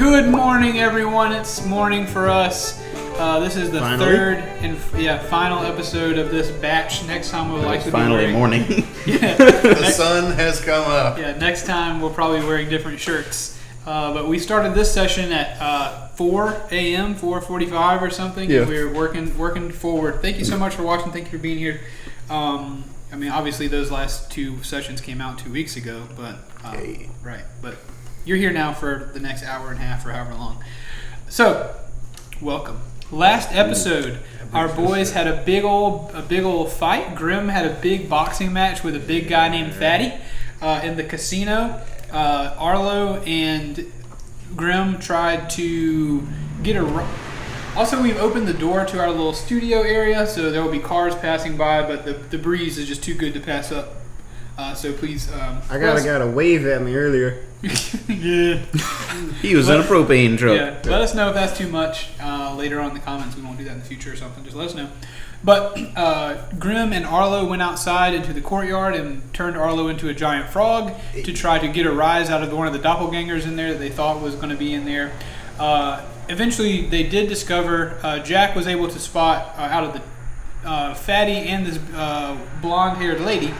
Good morning, everyone. It's morning for us. This is the third and final episode of this batch. Next time we'll likely be wearing... morning. The sun has come up. Yeah, next time we'll probably be wearing different shirts. But we started this session at 4 a.m., 4:45 or something. Yeah. We're working forward. Thank you so much for watching. Thank you for being here. I mean, obviously those last two sessions came out 2 weeks ago, but right. But you're here now for the next hour and a half or however long. So, welcome. Last episode, our boys had a big old fight. Grim had a big boxing match with a big guy named Fatty in the casino. Arlo and Grim tried to get a... Also, we've opened the door to our little studio area, so there will be cars passing by, but the breeze is just too good to pass up. So please... I got a guy to wave at me earlier. Yeah. He was in a propane truck. Yeah, let us know if that's too much later on in the comments. We won't do that in the future or something. Just let us know. But Grim and Arlo went outside into the courtyard and turned Arlo into a giant frog to try to get a rise out of one of the doppelgangers in there that they thought was going to be in there. Eventually, they did discover Jack was able to spot out of the Fatty and this blonde-haired lady.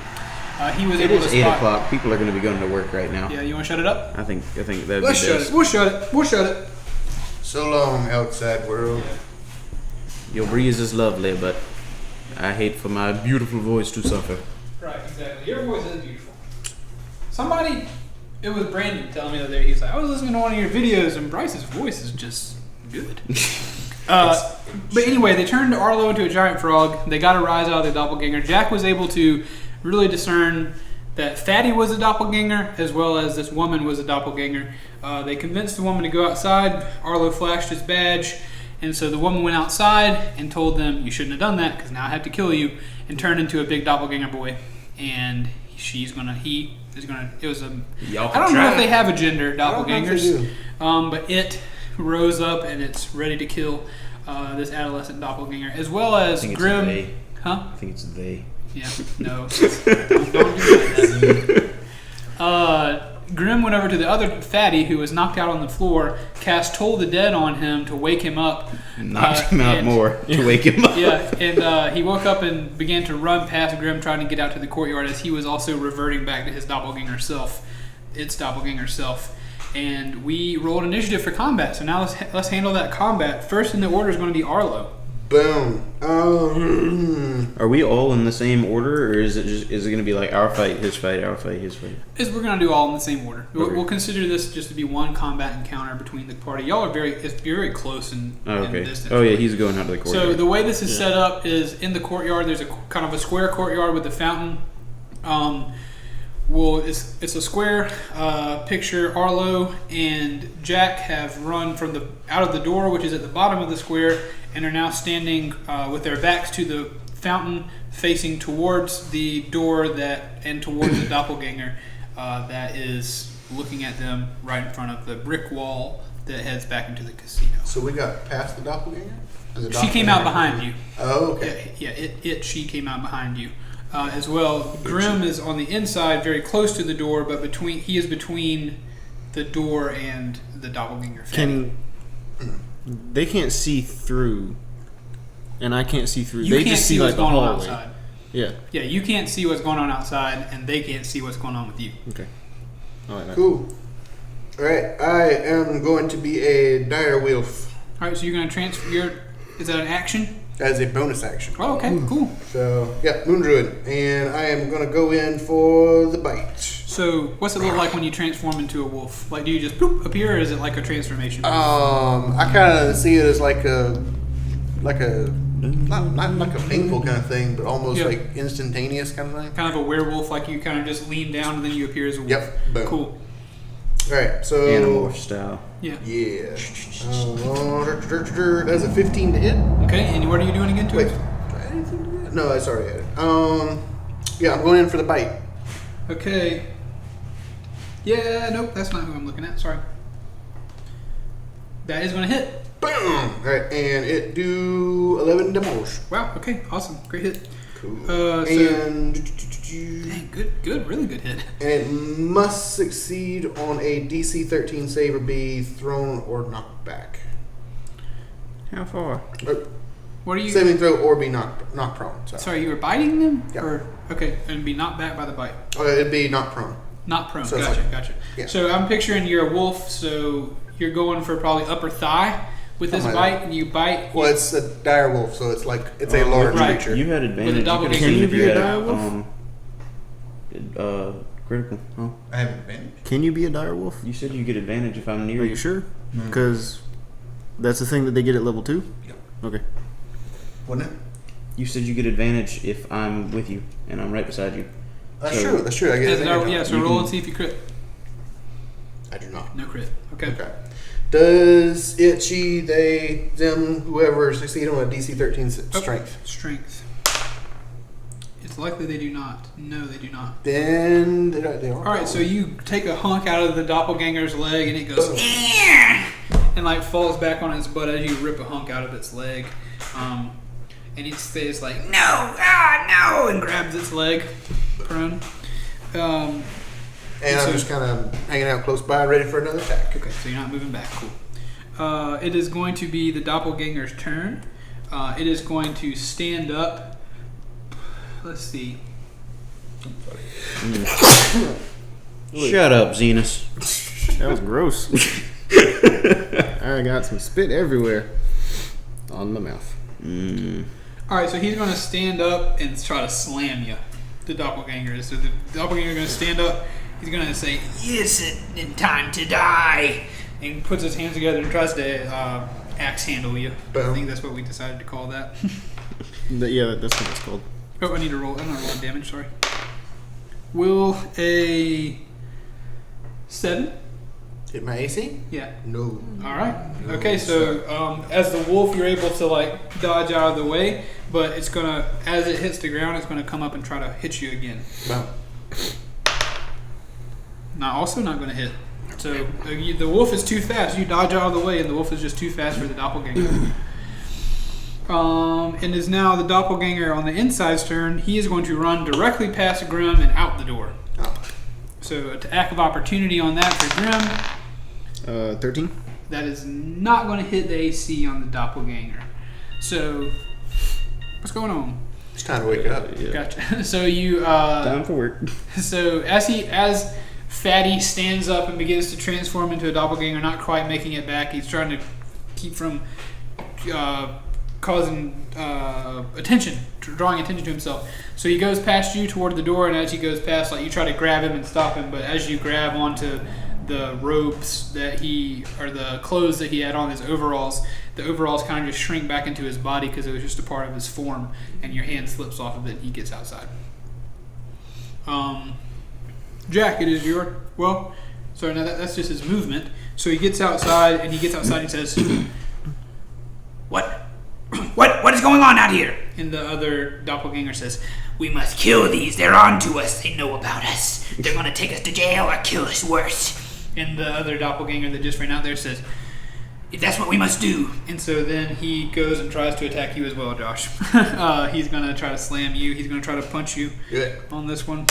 He was able to spot... It is 8 o'clock. People are going to be going to work right now. Yeah, you want to shut it up? I think that'd be best. We'll shut it. So long, outside world. Your breeze is lovely, but I hate for my beautiful voice to suffer. Right, exactly. Your voice is beautiful. Somebody, it was Brandon telling me the other day, he was like, I was listening to one of your videos and Brice's voice is just good. But anyway, they turned Arlo into a giant frog. They got a rise out of the doppelganger. Jack was able to really discern that Fatty was a doppelganger as well as this woman was a doppelganger. They convinced the woman to go outside. Arlo flashed his badge. And so the woman went outside and told them, you shouldn't have done that because now I have to kill you, and turned into a big doppelganger boy. And he is going to, it was a, I don't know if they have a gender, doppelgangers, but it rose up and it's ready to kill this adolescent doppelganger, as well as Grim. They. Huh? I think it's they. Yeah, no. Don't do that. Grim went over to the other Fatty who was knocked out on the floor, cast Toll the Dead on him to wake him up. Knocked him out more to wake him up. Yeah, and he woke up and began to run past Grim, trying to get out to the courtyard as he was also reverting back to his doppelganger self. Its doppelganger self. And we rolled initiative for combat, so now let's handle that combat. First in the order is going to be Arlo. Boom. Are we all in the same order, or is it going to be like our fight, his fight, our fight, his fight? We're going to do all in the same order. Okay. We'll consider this just to be one combat encounter between the party. Y'all are very close in distance. Oh yeah, he's going out to the courtyard. So the way this is set up is in the courtyard. There's a kind of a square courtyard with the fountain. It's a square picture. Arlo and Jack have run out of the door, which is at the bottom of the square, and are now standing with their backs to the fountain, facing towards the door and towards the doppelganger that is looking at them right in front of the brick wall that heads back into the casino. So we got past the doppelganger? She came out behind you. Oh, okay. Yeah, she came out behind you. As well, Grim is on the inside, very close to the door, but he is between the door and the doppelganger. They can't see through, and I can't see through. You they can't just see what's like going the on hallway. outside. Yeah. Yeah, you can't see what's going on outside, and they can't see what's going on with you. Okay. I like that. Cool. All right. I am going to be a dire wolf. All right, so you're going to transfer is that an action? As a bonus action. Oh, okay, cool. So, yeah, Moon Druid. And I am going to go in for the bite. So, what's it look like when you transform into a wolf? Like, do you just poof, appear, or is it like a transformation? I kind of see it as like a not like a painful kind of thing, but almost like instantaneous kind of thing. Kind of a werewolf, like you kind of just lean down and then you appear as a wolf. Yep. Boom. Cool. All right, so Animorph style. Yeah. Yeah. That's a 15 to hit. Okay, and what are you doing again to Wait, it? do I add anything to that? No, I already had it. Yeah, I'm going in for the bite. Okay. Yeah, nope, that's not who I'm looking at. Sorry. That is going to hit. Boom! All right, and it do 11 damage. Wow, okay, awesome. Great hit. Cool. So and Dang, good, really good hit. And it must succeed on a DC 13 save or be thrown or knocked back. How far? What are you? Saving throw or be knocked prone. Sorry, you were biting them? Yeah. Or, okay, and be knocked back by the bite. Oh, it'd be knocked prone. Not prone. So it's Gotcha. Yeah. So I'm picturing you're a wolf, so you're going for probably upper thigh with this Something like bite, and you bite. Well, it's a dire wolf, so it's like it's a large right. creature. You had advantage. With a double you could can have you if be you a had dire wolf? Critical. Huh? I have advantage. Can you be a dire wolf? You said you get advantage if I'm near Are you. you sure? No. Because that's the thing that they get at level 2? Yep. Okay. Wouldn't it? You said you get advantage if I'm with you and I'm right beside you. That's So- true. That's true. I get advantage on Yeah, it. so You roll can- and see if you crit. I do not. No crit. Okay. Okay. Does it, she, they, them, whoever succeed on a DC 13 strength? Strength. It's likely they do not. No, they do not. Then they are. Alright, so you take a hunk out of the doppelganger's leg and it goes Boom. and like falls back on its butt as you rip a hunk out of its leg. And it stays like, no, no, and grabs its leg prone. And so- I'm just kind of hanging out close by, ready for another attack. Okay, so you're not moving back. Cool. It is going to be the doppelganger's turn. It is going to stand up. Let's see. Shut up, Zenas. That was gross. I got some spit everywhere on my mouth. Alright, so he's going to stand up and try to slam you. The doppelganger. So the doppelganger is going to stand up. He's going to say, "Isn't time to die?" And puts his hands together and tries to axe handle you. Boom. I think that's what we decided to call that. Yeah, that's what it's called. Oh, I need to roll. I'm not rolling damage. Sorry. Will a 7? Hit my AC? Yeah. No. All right. Okay. So as the wolf, you're able to like dodge out of the way, but it's gonna, as it hits the ground, it's gonna come up and try to hit you again. Well, Also not gonna hit. So the wolf is too fast. You dodge out of the way, and the wolf is just too fast for the doppelganger. And is now the doppelganger on the inside's turn. He is going to run directly past Grim and out the door. oh. So attack of opportunity on that for Grim. 13? That is not going to hit the AC on the doppelganger. So what's going on? It's time to wake up. Yeah. Gotcha. So you Time for work. so as Fatty stands up and begins to transform into a doppelganger, not quite making it back. He's trying to keep from causing attention, drawing attention to himself. So he goes past you toward the door, and as he goes past, like you try to grab him and stop him, but as you grab onto the robes that or the clothes that he had on, his overalls, the overalls kind of just shrink back into his body because it was just a part of his form, and your hand slips off of it and he gets outside. Jack, it is your, sorry, no, that's just his movement. So he gets outside, and he says, What is going on out here? And the other doppelganger says, "We must kill these. They're on to us. They know about us. They're going to take us to jail or kill us worse." And the other doppelganger that just ran out there says, "If that's what we must do." And so then he goes and tries to attack you as well, Josh. He's going to try to slam you. He's going to try to punch you Good. on this one.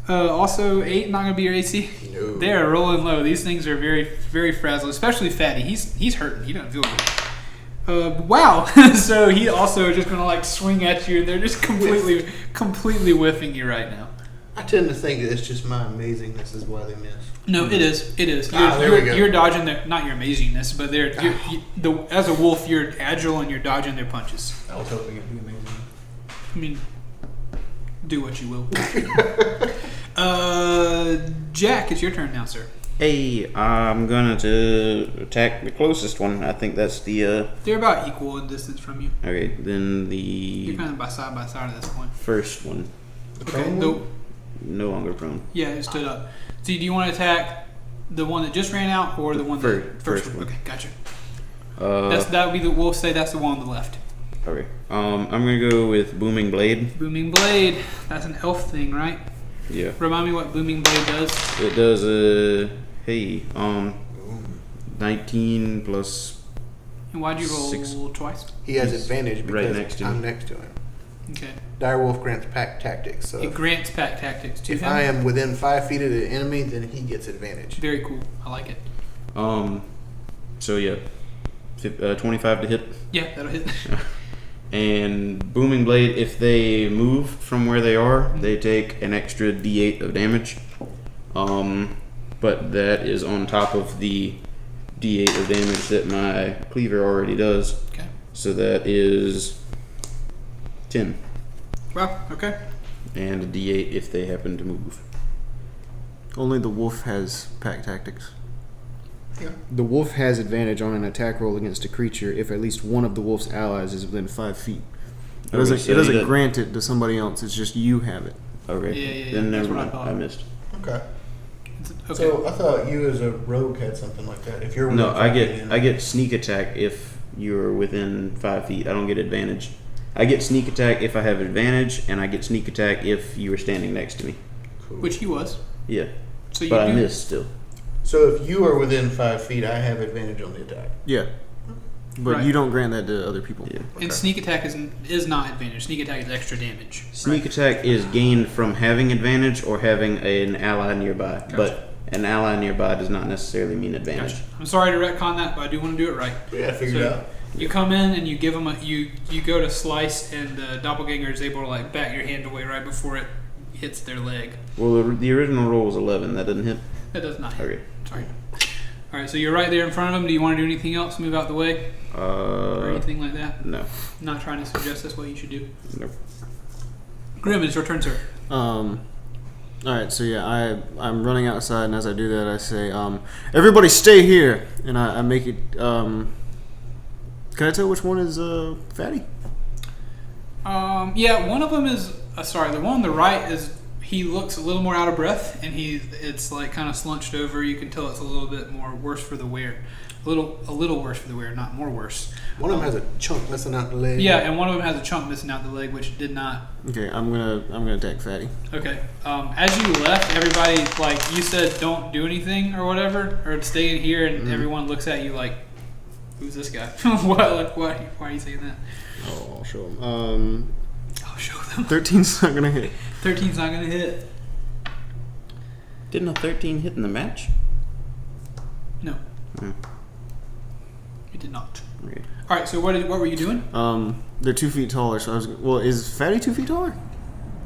Also, 8, not going to be your AC. No. They're rolling low. These things are very, very frazzled, especially Fatty. He's hurting. He doesn't feel good. Wow. So he also is just going to like swing at you. They're just completely whiffing you right now. I tend to think that it's just my amazingness is why they miss. No, it is. It is. There we go. You're dodging their, not your amazingness, but as a wolf, you're agile and you're dodging their punches. I was hoping it'd be amazing. I mean, do what you will. Jack, it's your turn now, sir. Hey, I'm gonna to attack the closest one. I think that's the. They're about equal in distance from you. Okay, then You're the kind of by side at this point. first one. Okay. No longer prone. Yeah, it stood up. So do you want to attack the one that just ran out, or the one First one. Okay, gotcha. That would be we'll say that's the one on the left. Okay. I'm gonna go with Booming Blade. Booming Blade. That's an elf thing, right? Yeah. Remind me what Booming Blade does. It does 19 plus. And why'd you roll 6. twice? He has He's advantage because right next to I'm him. next to him. Okay. Direwolf grants pack tactics. So It grants pack tactics to if him. I am within 5 feet of the enemy, then he gets advantage. Very cool. I like it. So yeah, 25 to hit. Yeah, that'll hit. And Booming Blade, if they move from where they are, they take an extra D8 of damage. But that is on top of the D8 of damage that my cleaver already does. Okay. So that is 10. Well, okay. And a D8 if they happen to move. Only the wolf has pack tactics. Yeah. The wolf has advantage on an attack roll against a creature if at least one of the wolf's allies is within 5 feet. It Okay, so it doesn't he does- grant it to somebody else. It's just you have it. Okay. Yeah, Then that's never what I mind. thought. I missed. Okay. Okay. So I thought you as a rogue had something like that. If you're No, within I 5 feet, get sneak attack if you're within 5 feet. I don't get advantage. I get sneak attack if I have advantage, and I get sneak attack if you were standing next to me. Cool. Which he was. Yeah, So you but I do. missed still. So if you are within 5 feet, I have advantage on the attack. Yeah. But Right. you don't grant that to other people. Yeah. And sneak attack is not advantage. Sneak attack is extra damage. Sneak attack is gained from having advantage or having an ally nearby, but an ally nearby does not necessarily mean advantage. Gotcha. I'm sorry to retcon that, but I do want to do it right. Yeah, figure it So out. you come in and you give them you go to slice, and the doppelganger is able to like bat your hand away right before it hits their leg. Well, the original roll was 11. That doesn't hit. That does not hit. Okay. Sorry. All right, so you're right there in front of him. Do you want to do anything else? Move out the way or anything like that? No. Not trying to suggest that's what you should do. Nope. Grim, it's your turn, sir. All right, so yeah, I'm running outside, and as I do that, I say, "Everybody, stay here!" And I make it. Can I tell which one is Fatty? Yeah, one of them is sorry. The one on the right is he looks a little more out of breath, and it's like kind of slunched over. You can tell it's a little bit more worse for the wear. A little worse for the wear, not more worse. One of them has a chunk missing out the leg. Yeah, and one of them has a chunk missing out the leg, which did not. Okay, I'm gonna attack Fatty. Okay. As you left, everybody like you said, don't do anything or whatever, or stay in here, and everyone looks at you like, "Who's this guy? Why are you saying that?" Oh, I'll show him. I'll show them. 13's not gonna hit. 13's not gonna hit. Didn't a 13 hit in the match? No, Hmm. it did not. Okay. All right. So what were you doing? They're 2 feet taller. So is Fatty 2 feet taller?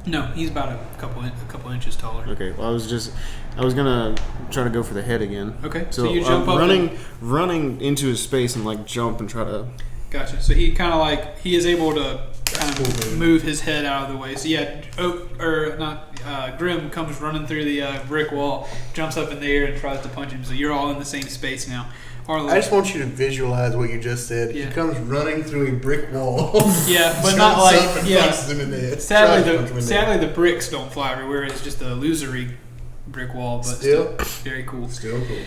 No, he's about a couple inches taller. Okay, well, I was gonna try to go for the head again. Okay, So, so you jump up. running into his space and like jump and try to. Gotcha. So he kind of like he is able to kind of move his head out of the way. So yeah, Grim comes running through the brick wall, jumps up in the air and tries to punch him. So you're all in the same space now. Arlo, I just want you to visualize what you just said. Yeah. He comes running through a brick wall. yeah, but jumps not like up and yeah. punches him in the head. Tries to punch him in the Sadly, the bricks don't fly everywhere. It's just a illusory brick wall, but Still. very cool. Still cool.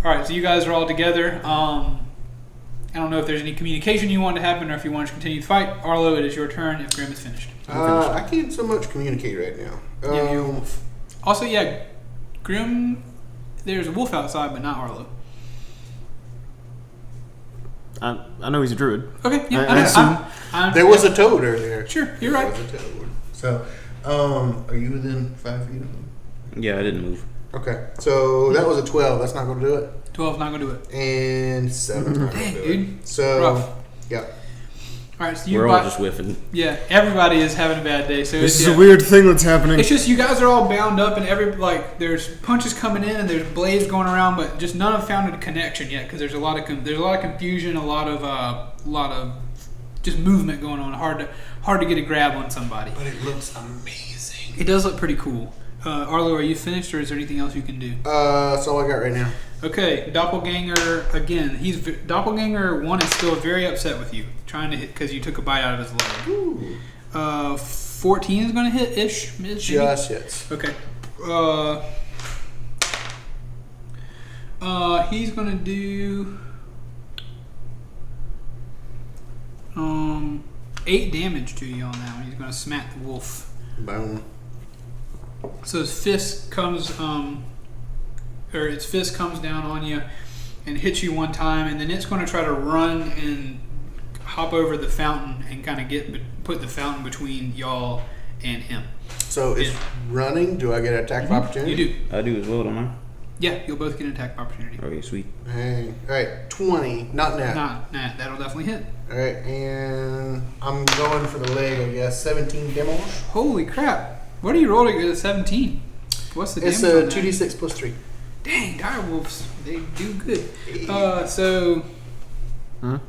All right, so you guys are all together. I don't know if there's any communication you want to happen or if you want to continue the fight. Arlo, it is your turn if Grim is finished. I can't so much communicate right now. Yeah, you're a wolf. Also, yeah, Grim, there's a wolf outside, but not Arlo. I know he's a druid. Okay, yeah, I assume. I'm, There was a toad earlier. Sure, you're There right. was a toad. So, are you within 5 feet of him? Yeah, I didn't move. Okay, so that was a 12. That's not going to do it. 12's not going to do it. And 7's not going Dang, to do dude. it. So, Rough. yeah. All right, so you We're all buy- just whiffing. Yeah, everybody is having a bad day. So This it's, is a weird thing that's happening. It's just you guys are all bound up, and there's punches coming in, and there's blades going around, but just none have found a connection yet because there's a lot of confusion, a lot of just movement going on. Hard to get a grab on somebody. But it looks amazing. It does look pretty cool. Arlo, are you finished, or is there anything else you can do? That's all I got right now. Okay, doppelganger again. Doppelganger 1 is still very upset with you, trying to hit because you took a bite out of his leg. Ooh. 14 is going to hit ish. Just hits. Okay. He's going to do 8 damage to you on that one. He's going to smack the wolf. Boom. So his fist comes down on you and hits you one time, and then it's going to try to run and hop over the fountain and kind of put the fountain between y'all and him. So it's running. Do I get an attack of opportunity? You do. I do as well, don't I? Yeah, you'll both get an attack of opportunity. Okay, sweet. Hey. All right, 20. Not nat. Nah, that'll definitely hit. All right, and I'm going for the leg, I guess. 17 damage. Holy crap! What are you rolling at 17? What's the It's damage? a 2d6 plus 3. Dang, dire wolves, they do good. So. Huh?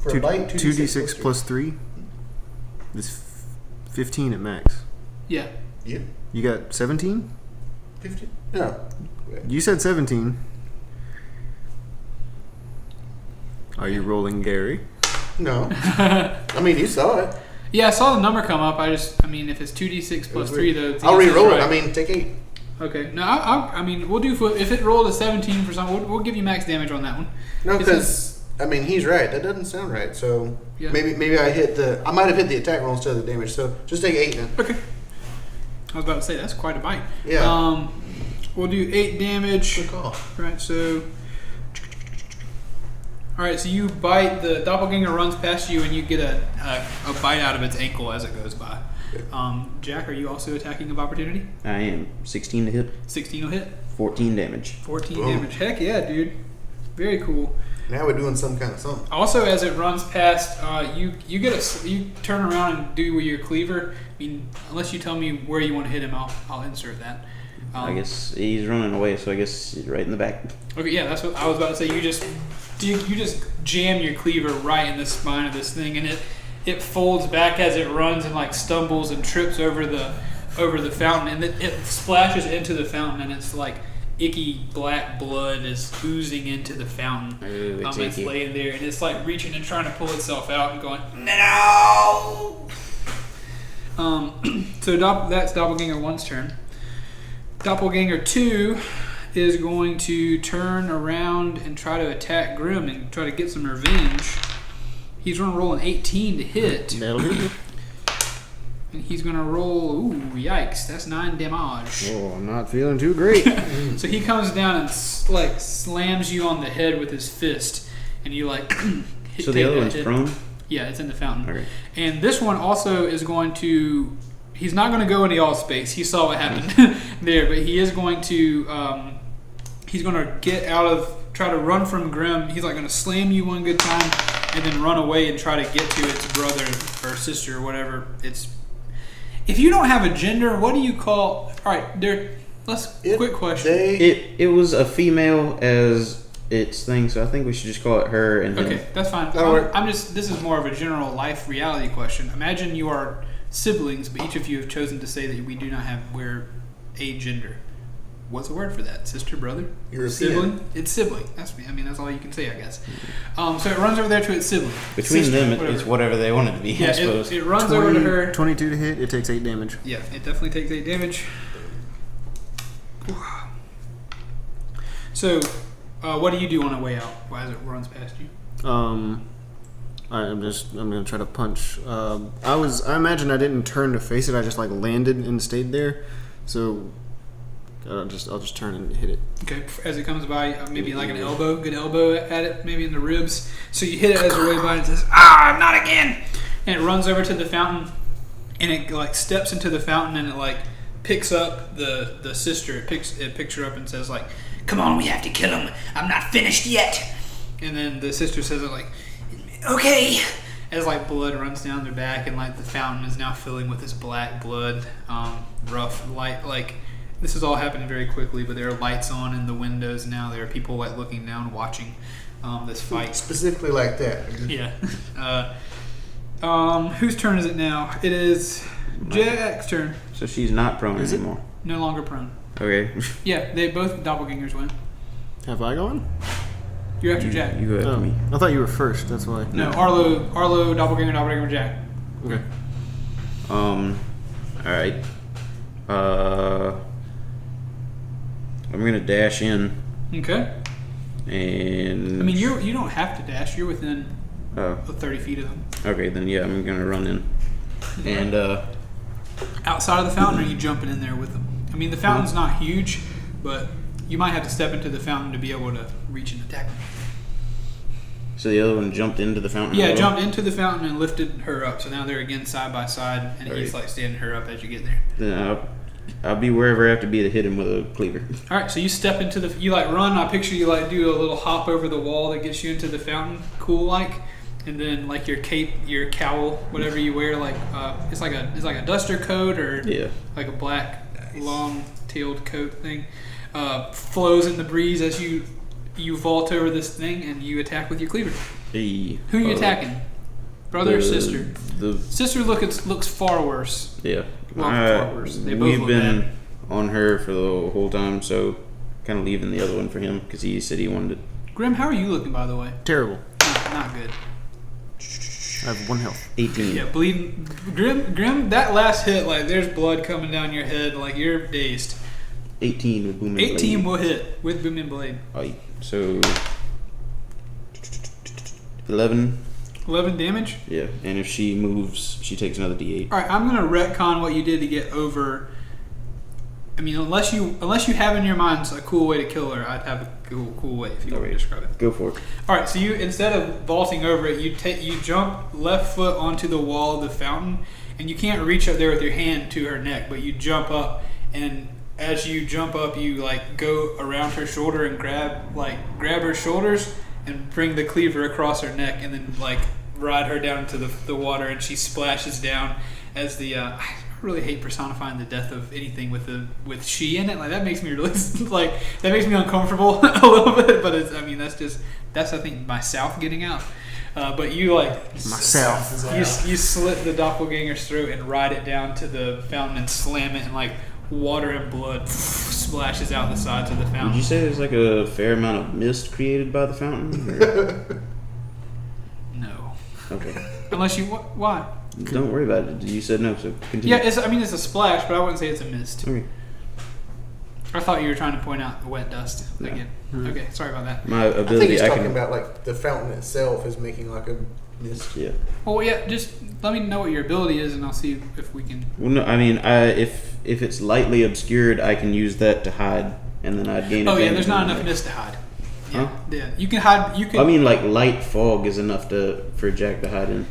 For a bite, 2d6 plus 3 is 15 at max. Yeah. Yeah. You got 17? 15? No. You said 17. Are you rolling Gary? No. I mean, you saw it. Yeah, I saw the number come up. I mean, if it's 2d6 plus 3, though. I'll re-roll right. it. I mean, take 8. Okay. No, I mean, we'll do if it rolled a 17 for something, we'll give you max damage on that one. No, because I mean, he's right. That doesn't sound right. So Yeah. maybe I might have hit the attack roll instead of the damage. So just take 8 then. Okay. I was about to say that's quite a bite. Yeah. We'll do 8 damage. Good call. Right. So. All right. So you bite. The doppelganger runs past you, and you get a bite out of its ankle as it goes by. Jack, are you also attacking of opportunity? I am. 16 to hit. 16 will hit. 14 damage. 14 Boom. damage. Heck yeah, dude. Very cool. Now we're doing some kind of something. Also, as it runs past, you turn around and do with your cleaver. I mean, unless you tell me where you want to hit him, I'll insert that. I guess he's running away, so I guess he's right in the back. Okay, yeah, that's what I was about to say. You just jam your cleaver right in the spine of this thing, and it folds back as it runs and like stumbles and trips over the fountain, and it splashes into the fountain, and it's like icky black blood is oozing into the fountain. Ooh, it's It's icky. laying there, and it's like reaching and trying to pull itself out and going, no! So that's Doppelganger 1's turn. Doppelganger 2 is going to turn around and try to attack Grim and try to get some revenge. He's going to roll an 18 to hit. That'll hit you. And he's going to roll, ooh, yikes, that's 9 damage. Oh, I'm not feeling too great. So he comes down and slams you on the head with his fist, and you So the other one's prone? Yeah, it's in the fountain. Okay. And this one also is going to. He's not going to go into y'all space. He saw what happened there, but he is going to. He's going to get out of. Try to run from Grim. He's like going to slam you one good time, and then run away and try to get to its brother or sister or whatever. If you don't have a gender, what do you call? All right, quick question. It was a female as its thing, so I think we should just call it her and him. Okay, that's fine. That'll work. This is more of a general life reality question. Imagine you are siblings, but each of you have chosen to say that we do not we're a gender. What's the word for that? Sister, brother? European. Sibling? It's sibling. That's all you can say, I guess. So it runs over there to its sibling. Between Sister, them, it's whatever they want it to be, Yeah, I suppose. it runs over to her. 22 to hit, it takes 8 damage. Yeah, it definitely takes 8 damage. So, what do you do on the way out as it runs past you? I'm gonna try to punch. I imagine I didn't turn to face it. I just landed and stayed there. So I'll just turn and hit it. Okay, as it comes by, maybe like good elbow at it, maybe in the ribs. So you hit it as it way by and says, not again! And it runs over to the fountain, and it steps into the fountain, and it picks up the sister. It picks her up and says come on, we have to kill him. I'm not finished yet. And then the sister says okay. As blood runs down their back, and the fountain is now filling with this black blood, rough light. This is all happening very quickly, but there are lights on in the windows now. There are people looking down, watching this fight. Specifically like that. Yeah. Whose turn is it now? It is Jack's turn. So she's not prone anymore. No longer prone. Okay. Yeah, they both doppelgangers win. Have I gone? You're after Jack. You go after me. I thought you were first. That's why. No, Arlo, doppelganger, Jack. Okay. All right. I'm gonna dash in, Okay. and I mean, you don't have to dash. You're within oh, 30 feet of them. okay, then yeah, I'm gonna run in, and Outside of the fountain, or are you jumping in there with them? I mean, the fountain's not huge, but you might have to step into the fountain to be able to reach and attack them. So the other one jumped into the fountain? Yeah, as well? jumped into the fountain and lifted her up. So now they're again side by side, and he's like standing her up as you get there. Then I'll be wherever I have to be to hit him with a cleaver. All right, so you step into you like run. I picture you like do a little hop over the wall that gets you into the fountain, cool like, and then like your cape, your cowl, whatever you wear, like it's like a duster coat or like a black long-tailed coat thing, flows in the breeze as you vault over this thing and you attack with your cleaver. Hey, Who are you attacking? Brother or sister? The Sister looks far worse. Yeah. Well, far worse. They both We've look been bad. on her for the whole time, so kind of leaving the other one for him because he said he wanted it. Grim, how are you looking, by the way? Terrible. Not good. I have 1 health. 18. Yeah, bleeding. Grim, that last hit, like, there's blood coming down your head, like, you're dazed. 18 with boom and blade. 18 will hit with boom and blade. Right, so 11. 11 damage? Yeah, and if she moves, she takes another d8. Alright, I'm going to retcon what you did to get over. I mean, unless you have in your minds a cool way to kill her, I'd have a cool way if you want to describe it. Go for it. All right, so you instead of vaulting over it, you jump left foot onto the wall of the fountain, and you can't reach up there with your hand to her neck, but you jump up, and as you jump up, you like go around her shoulder and grab her shoulders and bring the cleaver across her neck, and then like ride her down to the water, and she splashes down as the. I really hate personifying the death of anything with she in it. Like that makes me really that makes me uncomfortable a little bit. But that's I think my South getting out. But you like Myself. you slit the doppelganger's throat and ride it down to the fountain and slam it, and like water and blood splashes out the sides of the fountain. Would you say there's like a fair amount of mist created by the fountain? Or? No. Okay. Unless you why? Don't worry about it. You said no, so continue. Yeah, it's a splash, but I wouldn't say it's a mist. Okay. I thought you were trying to point out the wet dust again. Okay, sorry about that. My I think ability, he's I talking can. about like the fountain itself is making like a mist. Yeah. Well, yeah, just let me know what your ability is, and I'll see if we can. Well, no, I mean, if it's lightly obscured, I can use that to hide, and then I'd gain. Oh yeah, advantage there's not on enough it. mist to hide. Yeah, Huh? yeah, you can hide. You can. I mean, like light fog is enough for Jack to hide in.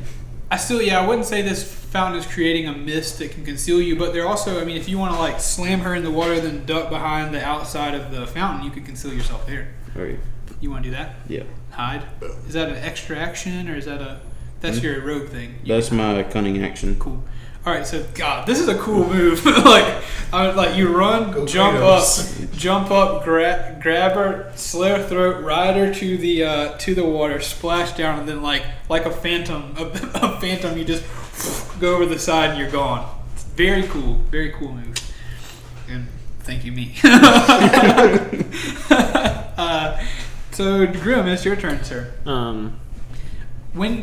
I wouldn't say this fountain is creating a mist that can conceal you, but they're also, I mean, if you want to like slam her in the water, then duck behind the outside of the fountain, you could conceal yourself there. Okay. You want to do that? Yeah. Hide? Is that an extra action, or is that that's your rogue thing? That's my cunning action. Cool. All right, so God, this is a cool move. like you run, Go jump Kratos. up, grab her, slit her throat, ride her to the water, splash down, and then like a phantom, you just go over the side and you're gone. It's very cool move. And thank you, me. So Grim, it's your turn, sir. When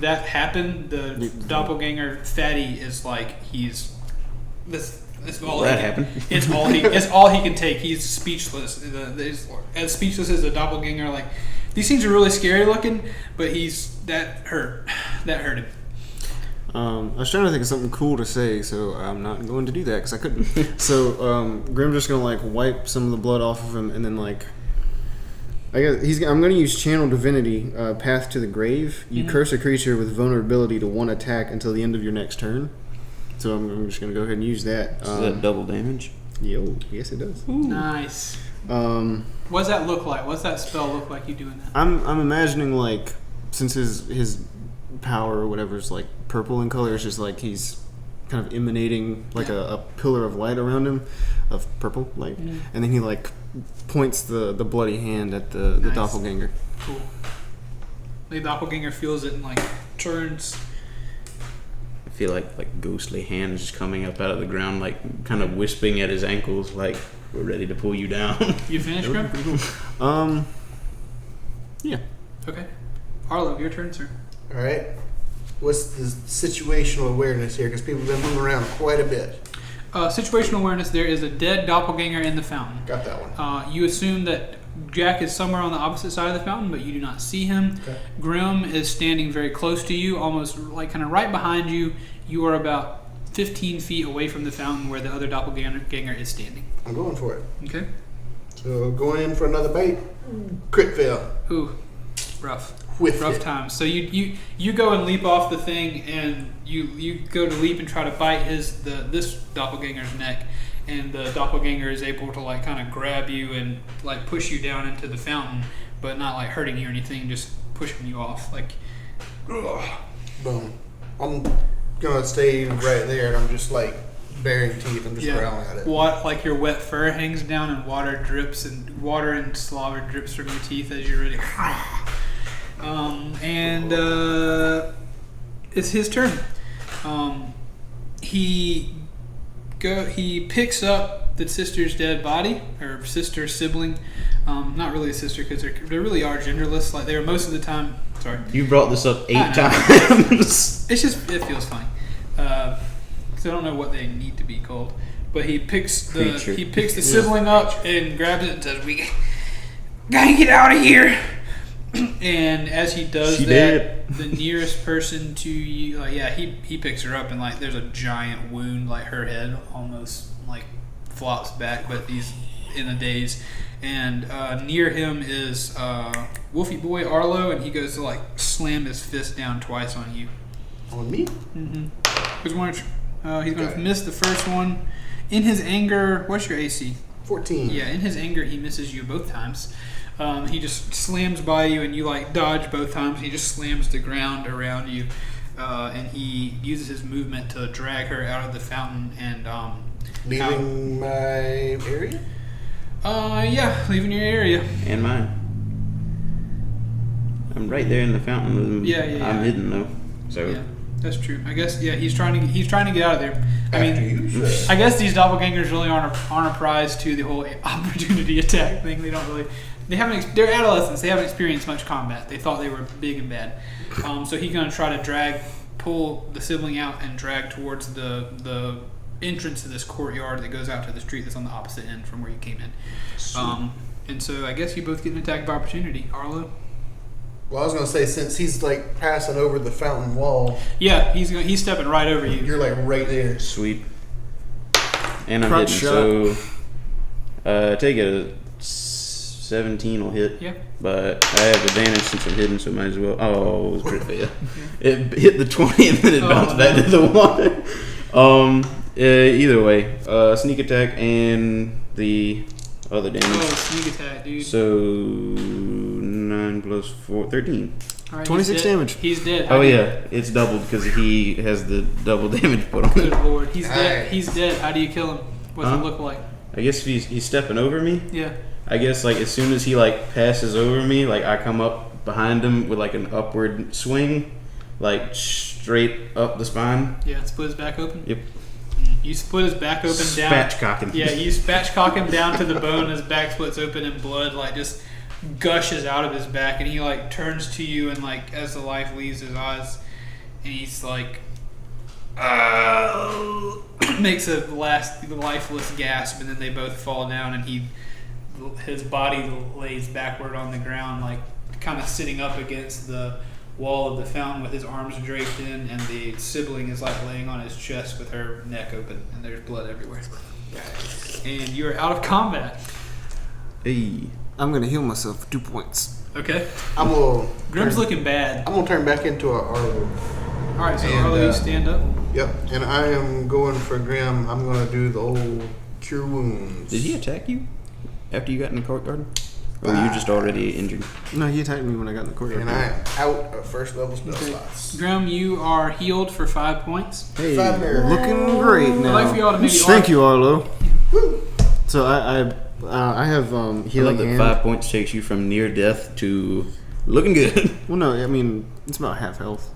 that happened, the doppelganger fatty is like this all That he can, happened. it's all he can take. He's speechless. As speechless as a doppelganger. Like these things are really scary looking, but that hurt him. I was trying to think of something cool to say, so I'm not going to do that because I couldn't. So Grim's just gonna like wipe some of the blood off of him, and then like. I guess I'm going to use Channel Divinity, Path to the Grave. You curse a creature with vulnerability to 1 attack until the end of your next turn. So I'm just going to go ahead and use that. Is that double damage? Yes, it does. Ooh. Nice. What does that look like? What's that spell look like? You doing that? I'm imagining like since his power or whatever is like purple in color, it's just like he's kind of emanating like a pillar of light around him of purple light, and then he like points the bloody hand at the Nice. doppelganger. Cool. The doppelganger feels it and like turns. I feel like ghostly hands just coming up out of the ground, like kind of wisping at his ankles, like we're ready to pull you down. You finished, Grim? Yeah. Okay. Arlo, your turn, sir. All right. What's the situational awareness here? Because people have been moving around quite a bit. Situational awareness, there is a dead doppelganger in the fountain. Got that one. You assume that Jack is somewhere on the opposite side of the fountain, but you do not see him. Okay. Grim is standing very close to you, almost like kind of right behind you. You are about 15 feet away from the fountain where the other doppelganger is standing. I'm going for it. Okay. So going in for another bait. Crit fail. Ooh. rough. With rough it. times. So you go and leap off the thing, and you go to leap and try to bite this doppelganger's neck, and the doppelganger is able to like kind of grab you and like push you down into the fountain, but not like hurting you or anything, just pushing you off. Like, ugh. Boom. I'm gonna stay right there, and I'm just like baring teeth. I'm just growling at it. What, like your wet fur hangs down and water drips, and water and slobber drips from your teeth as you're ready. It's his turn. He picks up the sister's dead body, or sister sibling. Not really a sister, because they really are genderless. Like they were most of the time. Sorry, You brought this up 8 times. it's just it feels funny. Because I don't know what they need to be called. But he picks the sibling up and grabs it and says, "We gotta get out of here." And as he does the nearest person to you, he picks her up, and like there's a giant wound, like her head almost like flops back, but he's in a daze. And near him is Wolfie Boy Arlo, and he goes to like slam his fist down twice on you. On me? Mm-hmm. He's going to miss the first one. In his anger, what's your AC? 14. Yeah, in his anger, he misses you both times. He just slams by you, and you like dodge both times. He just slams the ground around you, and he uses his movement to drag her out of the fountain and leaving my area. Leaving your area. And mine. I'm right there in the fountain with him. Yeah. I'm hidden though, so. Yeah, that's true. I guess he's trying to get out of there. I I guess these doppelgangers really aren't a prize to the whole opportunity attack thing. They don't really. They're adolescents. They haven't experienced much combat. They thought they were big and bad. So he's gonna try to pull the sibling out and drag towards the entrance to this courtyard that goes out to the street that's on the opposite end from where you came in. And so I guess you both get an attack of opportunity. Arlo? Well, I was gonna say, since he's like passing over the fountain wall. Yeah, he's stepping right over you. You're like right there. Sweet. And I'm Crunch hidden, so take a 17 will hit. Yeah. But I have advantage since I'm hidden, so might as well. Oh, it was pretty fair. It hit the 20 and then it bounced back to the 1. Either way, sneak attack and the other damage. Oh, sneak attack, dude. So 9 plus 4, 13. All right, 26 damage. He's dead. Oh yeah, it's doubled because he has the double damage put on Good it. lord, he's dead. Nice. He's dead. How do you kill him? What does it look like? I guess he's stepping over me. Yeah. I guess like as soon as he like passes over me, like I come up behind him with like an upward swing, like straight up the spine. Yeah, split his back open. Yep. You split his back open down. Spatchcocking. Yeah, you spatchcock him down to the bone. His back splits open and blood like just gushes out of his back, and he like turns to you, and like as the life leaves his eyes, and he's like makes a last lifeless gasp, and then they both fall down, and his body lays backward on the ground, like kind of sitting up against the wall of the fountain with his arms draped in, and the sibling is like laying on his chest with her neck open, and there's blood everywhere. And you're out of combat. Hey. I'm gonna heal myself for 2 points. Okay. Grim's looking bad. I'm gonna turn back into a Arlo. All right, so And, Arlo, you stand up. Yep, and I am going for Grim. I'm gonna do the old cure wounds. Did he attack you after you got in the courtyard? Or were you just already injured? No, he attacked me when I got in the courtyard. And I'm out of first level spell slots. Grim, you are healed for 5 points. Hey, 5 more. looking great now. I'd like for y'all to maybe Thank you, Arlo. So I have I love healing that hand. 5 points takes you from near death to looking good. Well, no, I mean it's about half health.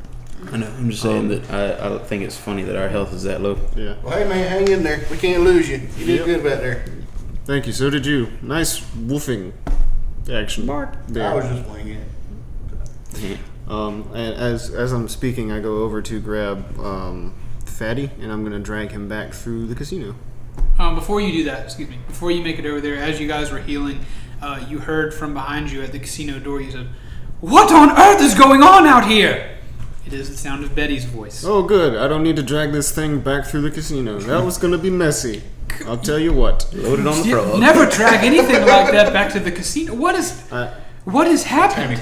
I know. I'm just saying that I think it's funny that our health is that low. Yeah. Well, hey man, hang in there. We can't lose you. You did Yep. good back there. Thank you. So did you. Nice woofing action. Mark. I was just winging it. And as I'm speaking, I go over to grab Fatty, and I'm gonna drag him back through the casino. Before you do that, before you make it over there, as you guys were healing, you heard from behind you at the casino door, you said, "What on earth is going on out here?" It is the sound of Betty's voice. Oh, good. I don't need to drag this thing back through the casino. That was gonna be messy. I'll tell you what. Loaded on the You frog. never drag anything like that back to the casino. What is What is happening?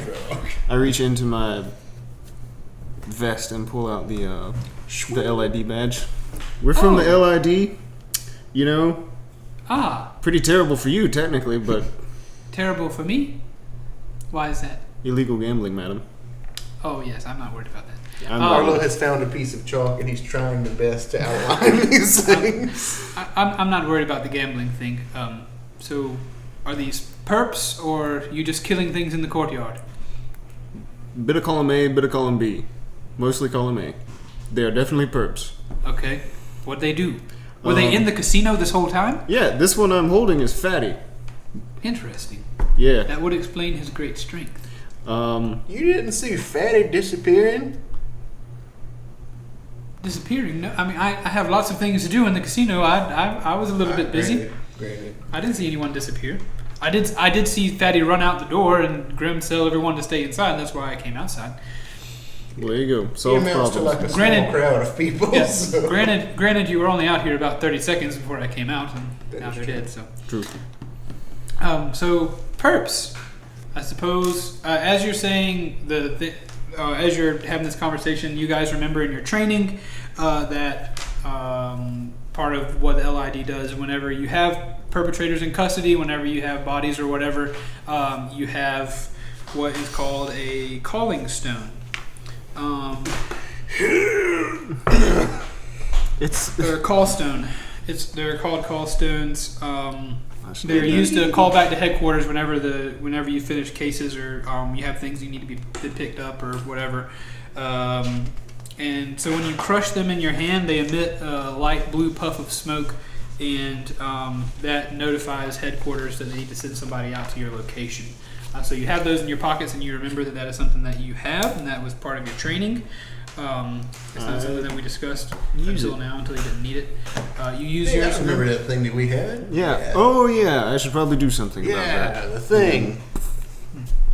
I reach into my vest and pull out the LID badge. We're from the LID, you know. Pretty terrible for you, technically, but terrible for me. Why is that? Illegal gambling, madam. Oh yes, I'm not worried about that. Arlo has found a piece of chalk and he's trying the best to outline these things. I'm not worried about the gambling thing. So, are these perps or you just killing things in the courtyard? Bit of column A, bit of column B. Mostly column A. They are definitely perps. Okay. What'd they do? Were they in the casino this whole time? Yeah, this one I'm holding is Fatty. Interesting. Yeah. That would explain his great strength. You didn't see Fatty disappearing? Disappearing? No, I mean, I have lots of things to do in the casino. I was a little bit busy. Granted. I didn't see anyone disappear. I did see Fatty run out the door and Grim tell everyone to stay inside, and that's why I came outside. Well, there you go. He Solve amounts to problems. like a small crowd of people. Yes. So. Granted, you were only out here about 30 seconds before I came out, and That now is they're true. dead. So, True. So perps, I suppose. As you're saying as you're having this conversation, you guys remember in your training that part of what the LID does whenever you have perpetrators in custody, whenever you have bodies or whatever, you have what is called a calling stone. They're a call stone. They're called call stones. They're used to call back to headquarters whenever you finish cases or you have things you need to be picked up or whatever. And so when you crush them in your hand, they emit a light blue puff of smoke, and that notifies headquarters that they need to send somebody out to your location. So you have those in your pockets, and you remember that is something that you have, and that was part of your training. It's not something that we discussed until now, until you didn't need it. You use yours. I remember that thing that we had? Yeah. Oh, yeah. I should probably do something about that. Yeah, the thing.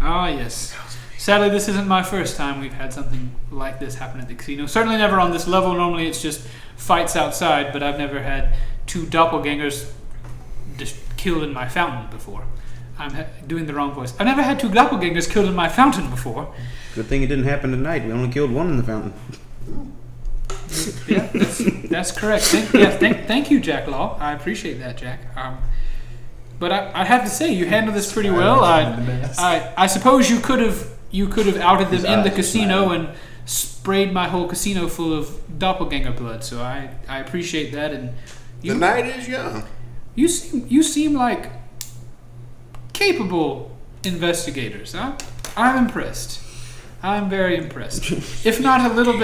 Ah, yes. Sadly, this isn't my first time we've had something like this happen at the casino. Certainly never on this level. Normally it's just fights outside, but I've never had 2 doppelgangers just killed in my fountain before. I'm doing the wrong voice. I've never had 2 doppelgangers killed in my fountain before. Good thing it didn't happen tonight. We only killed one in the fountain. Yeah, that's correct. Thank you, Jack Law. I appreciate that, Jack. But I have to say, you handled this pretty well. I suppose you could have outed them in the casino and sprayed my whole casino full of doppelganger blood. So I appreciate that. And The night is young. you seem like capable investigators. I'm impressed. I'm very impressed. If not a little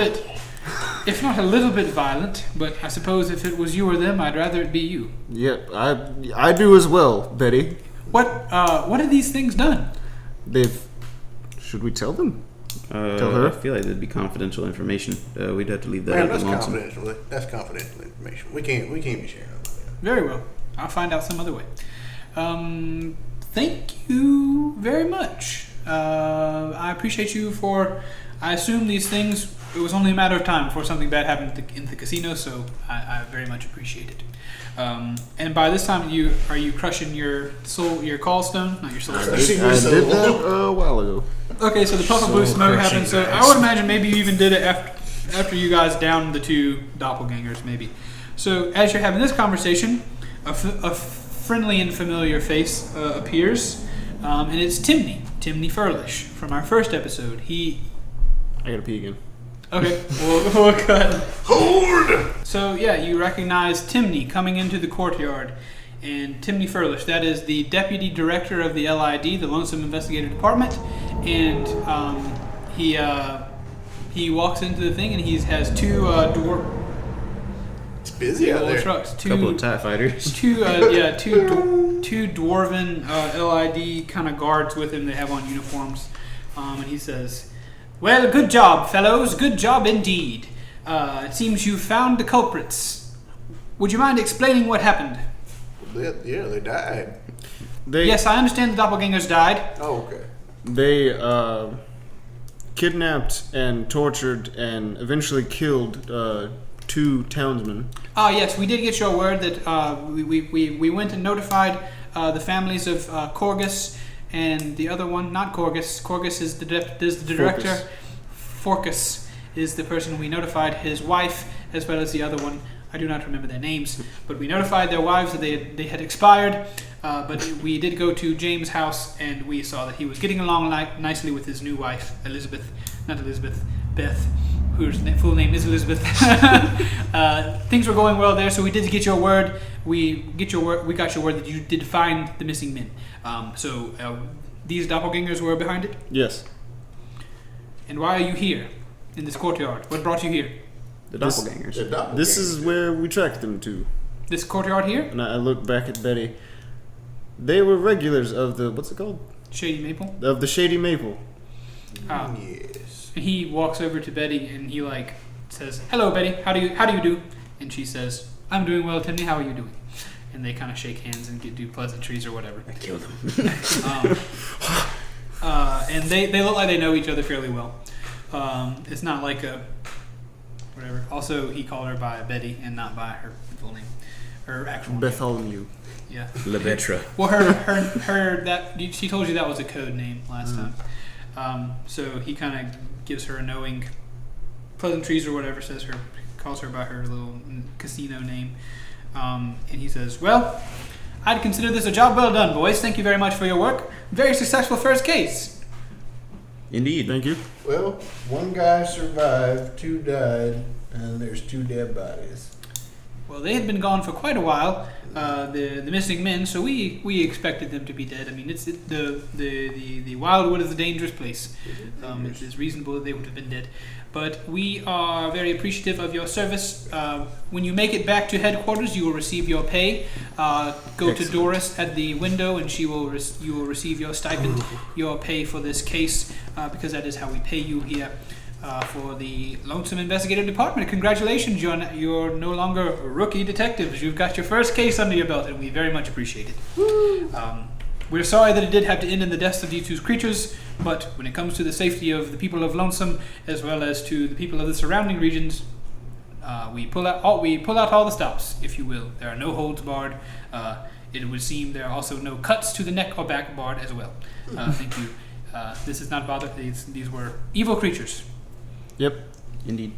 bit violent, but I suppose if it was you or them, I'd rather it be you. Yep, I do as well, Betty. What have these things done? Should we tell them? Tell her? I feel like that'd be confidential information. We'd have to leave that Man, at that's the lonesome. confidential. That's confidential information. We can't be sharing that. Very well. I'll find out some other way. Thank you very much. I appreciate you for... I assume these things... It was only a matter of time before something bad happened in the casino, so I very much appreciate it. And by this time, are you crushing your call stone? Not your soul stone. I did that a while ago. Okay, so the puff of blue smoke happened. So I would imagine maybe you even did it after you guys downed the 2 doppelgangers, maybe. So as you're having this conversation, a friendly and familiar face appears, and it's Timney Furlish from our first episode. I gotta pee again. Okay, we'll cut. Hold! So yeah, you recognize Timney coming into the courtyard, and Timney Furlish, that is the deputy director of the LID, the Lonesome Investigative Department, and he walks into the thing, and he has 2 It's busy out there. trucks, Couple of TIE fighters. two dwarven LID kind of guards with him. They have on uniforms, and he says, "Well, good job, fellows. Good job indeed. It seems you found the culprits. Would you mind explaining what happened?" Yeah, they died. Yes, I understand the doppelgangers died. Oh, okay. They kidnapped and tortured and eventually killed 2 townsmen. Yes, we did get your word that we went and notified the families of Corgus and the other one, not Corgus. Corgus is the director. Forcus is the person we notified, his wife, as well as the other one. I do not remember their names, but we notified their wives that they had expired. But we did go to James' house, and we saw that he was getting along nicely with his new wife, Beth, whose full name is Elizabeth. Things were going well there, so we did get your word. We got your word that you did find the missing men. So these doppelgangers were behind it? Yes. And why are you here in this courtyard? What brought you here? The doppelgangers. This is where we tracked them to. This courtyard here? And I look back at Betty. They were regulars of the, what's it called? Shady Maple? Of the Shady Maple. Yes. And he walks over to Betty and he says, "Hello, Betty. How do you do?" And she says, "I'm doing well, Timmy. How are you doing?" And they kind of shake hands and do pleasantries or whatever. I killed him. And they look like they know each other fairly well. It's not like a whatever. Also, he called her by Betty and not by her full name, her actual name. Bartholomew. Yeah. Lebetra. Well, her that she told you that was a code name last time. So he kind of gives her a knowing pleasantries or whatever. Calls her by her little casino name, and he says, "Well, I'd consider this a job well done, boys. Thank you very much for your work. Very successful first case." Indeed. Thank you. Well, one guy survived, 2 died, and there's 2 dead bodies. Well, they had been gone for quite a while, the missing men, so we expected them to be dead. I mean, the wildwood is a dangerous place. It is reasonable that they would have been dead. But we are very appreciative of your service. When you make it back to headquarters, you will receive your pay. Go to Doris at the window, and you will receive your stipend, your pay for this case, because that is how we pay you here. For the Lonesome Investigative Department. Congratulations, you're no longer rookie detectives. You've got your first case under your belt, and we very much appreciate it. We're sorry that it did have to end in the deaths of these 2 creatures, but when it comes to the safety of the people of Lonesome, as well as to the people of the surrounding regions, we pull out all the stops, if you will. There are no holds barred. It would seem there are also no cuts to the neck or back barred as well. Thank you. This is not bother. These were evil creatures. Yep. Indeed.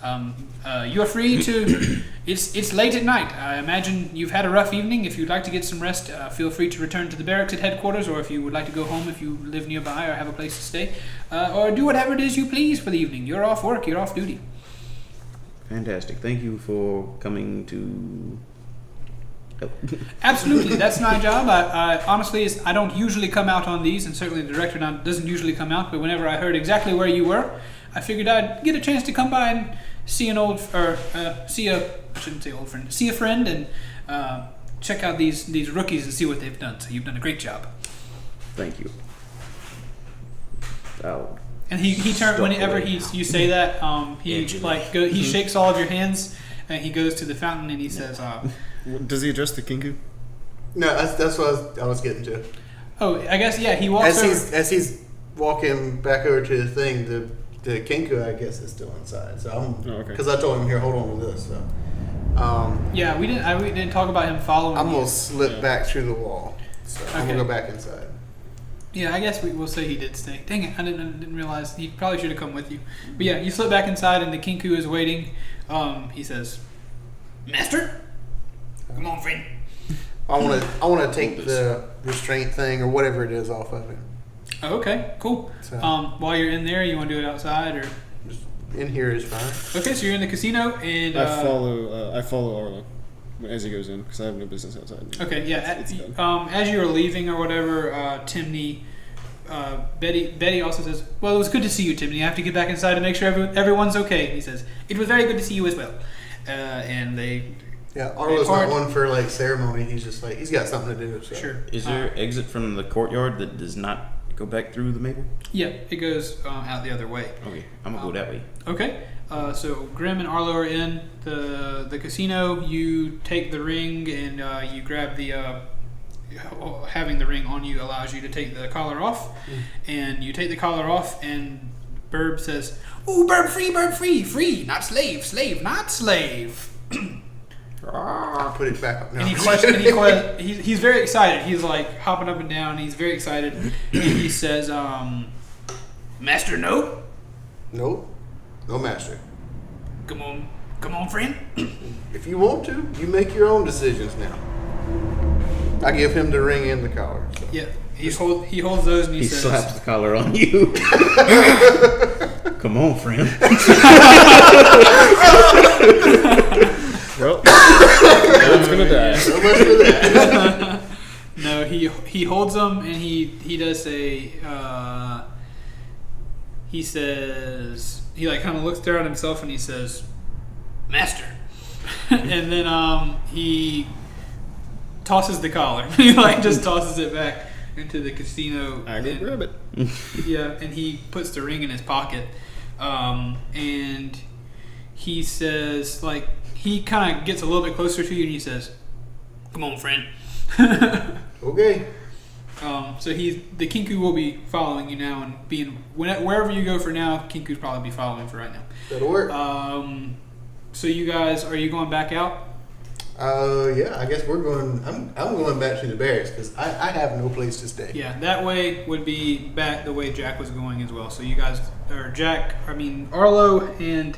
You are free to. It's late at night. I imagine you've had a rough evening. If you'd like to get some rest, feel free to return to the barracks at headquarters, or if you would like to go home if you live nearby or have a place to stay, or do whatever it is you please for the evening. You're off work. You're off duty. Fantastic. Thank you for coming to help. Absolutely, that's my job. I honestly, I don't usually come out on these, and certainly the director doesn't usually come out. But whenever I heard exactly where you were, I figured I'd get a chance to come by and see see a friend, and check out these rookies and see what they've done. So you've done a great job. Thank you. And he turns whenever you say that, he shakes all of your hands, and he goes to the fountain and he says, Does he address the Kinku? No, that's what I was getting to. "Oh, I guess yeah." He walks as he's walking back over to the thing. The Kinku, I guess, is still inside. So because I told him here, hold on to this. So, yeah, we didn't talk about him following. I'm gonna slip back through the wall. So I'm gonna go back inside. Yeah, I guess we'll say he did stay. Dang it, I didn't realize. He probably should have come with you. But yeah, you slip back inside, and the Kinku is waiting. He says, "Master, come on, friend." I want to take the restraint thing or whatever it is off of him. Oh, okay, cool. So, while you're in there, you want to do it outside or? just in here is fine. Okay, so you're in the casino, and I follow Arlo as he goes in because I have no business outside. Okay, yeah. As you were leaving or whatever, Timney, Betty also says, "Well, it was good to see you, Timney. I have to get back inside to make sure everyone's okay." He says, "It was very good to see you as well." And they. Yeah, Arlo's not one for like ceremony. He's just like he's got something to do. So. Sure. Is there exit from the courtyard that does not go back through the maple? Yeah, it goes out the other way. Okay, I'm gonna go that way. Okay. So Grim and Arlo are in the casino. You take the ring and you grab the. Having the ring on you allows you to take the collar off, and you take the collar off, and Burb says, "Ooh, Burb free, free, not slave, not slave." put it back up now. And he's very excited. He's like hopping up and down. He's very excited. And he says, Master, no? Nope. No master. Come on, friend. If you want to, you make your own decisions now. I give him the ring and the collar. So. Yeah. He holds those and he says... He slaps the collar on you. Come on, friend. Well, everyone's gonna die. So much for that. No, he holds them and he does say... he says... He like kind of looks down at himself and he says, Master. And then he tosses the collar. He like just tosses it back into the casino. I go grab it. Yeah, and he puts the ring in his pocket. And he says, like, he kind of gets a little bit closer to you and he says, come on, friend. Okay. So the Kinku will be following you now and being wherever you go for now. Kinku's probably be following for right now. That'll work. So you guys, are you going back out? Yeah. I guess we're going. I'm going back to the barracks because I have no place to stay. Yeah, that way would be back the way Jack was going as well. So you guys, or Arlo and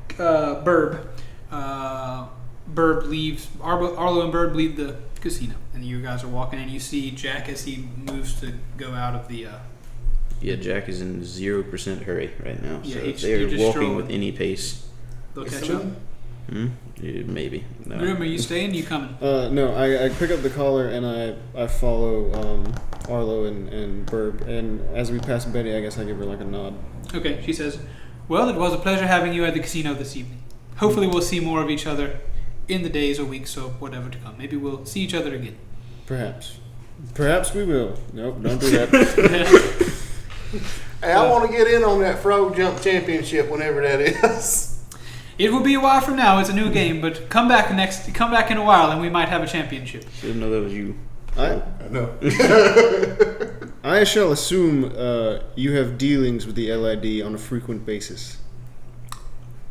Burb. Arlo and Burb leave the casino, and you guys are walking, and you see Jack as he moves to go out of the. Yeah, Jack is in 0% hurry right now, Yeah, so you're they're just walking strolling. with any pace. They'll catch up. Yeah, maybe. No. Groom, are you staying? You coming? No, I pick up the collar and I follow Arlo and Burb, and as we pass Betty, I guess I give her like a nod. Okay, she says, well, it was a pleasure having you at the casino this evening. Hopefully we'll see more of each other in the days or weeks or whatever to come. Maybe we'll see each other again. Perhaps we will. Nope, don't do that. Hey, I want to get in on that frog jump championship whenever that is. It will be a while from now. It's a new game, but come back in a while and we might have a championship. Didn't know that was you. I know. I shall assume you have dealings with the LID on a frequent basis.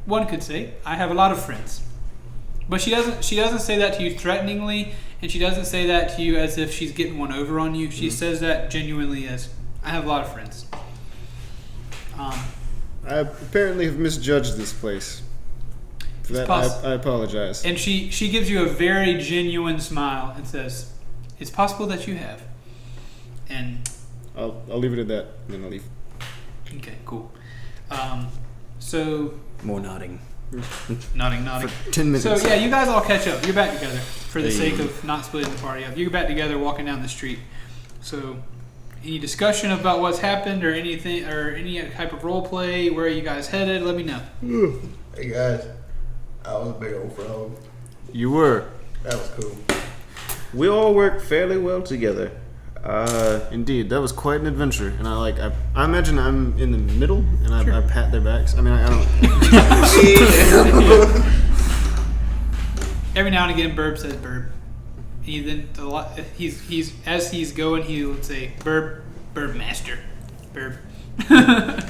One could say I have a lot of friends, but she doesn't say that to you threateningly, and she doesn't say that to you as if she's getting one over on you. She says that genuinely as I have a lot of friends. I apparently have misjudged this place. For that, I apologize. And she gives you a very genuine smile and says, "It's possible that you have." And I'll leave it at that, and then I'll leave. Okay, cool. So More nodding. nodding. For 10 minutes. So yeah, you guys all catch up. You're back together for the sake of not splitting the party up. You're back together, walking down the street. So, any discussion about what's happened, or anything, or any type of role play? Where are you guys headed? Let me know. Hey guys, I was a big old frog. You were. That was cool. We all work fairly well together. Indeed, that was quite an adventure, and I imagine I'm in the middle, and I pat their backs. I mean, I don't. Every now and again, Burb says Burb. He's as he's going, he would say Burb Master, Burb.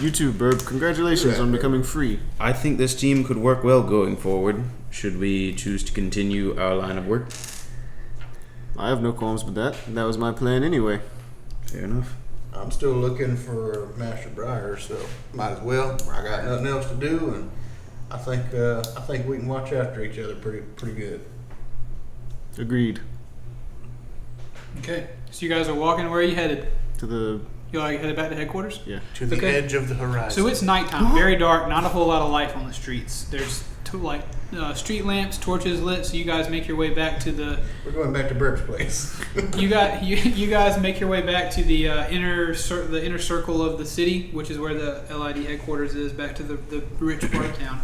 You too, Burb. Congratulations on becoming free. I think this team could work well going forward. Should we choose to continue our line of work? I have no qualms with that. That was my plan anyway. Fair enough. I'm still looking for Master Briar, so might as well. I got nothing else to do, and I think we can watch after each other pretty good. Agreed. Okay, so you guys are walking. Where are you headed? To the. You headed back to headquarters? Yeah. To the edge of the horizon. So it's nighttime, very dark, not a whole lot of life on the streets. There's street lamps, torches lit. So you guys make your way back to the. We're going back to Burke's place. you guys make your way back to the inner circle of the city, which is where the LID headquarters is. Back to the rich part of town.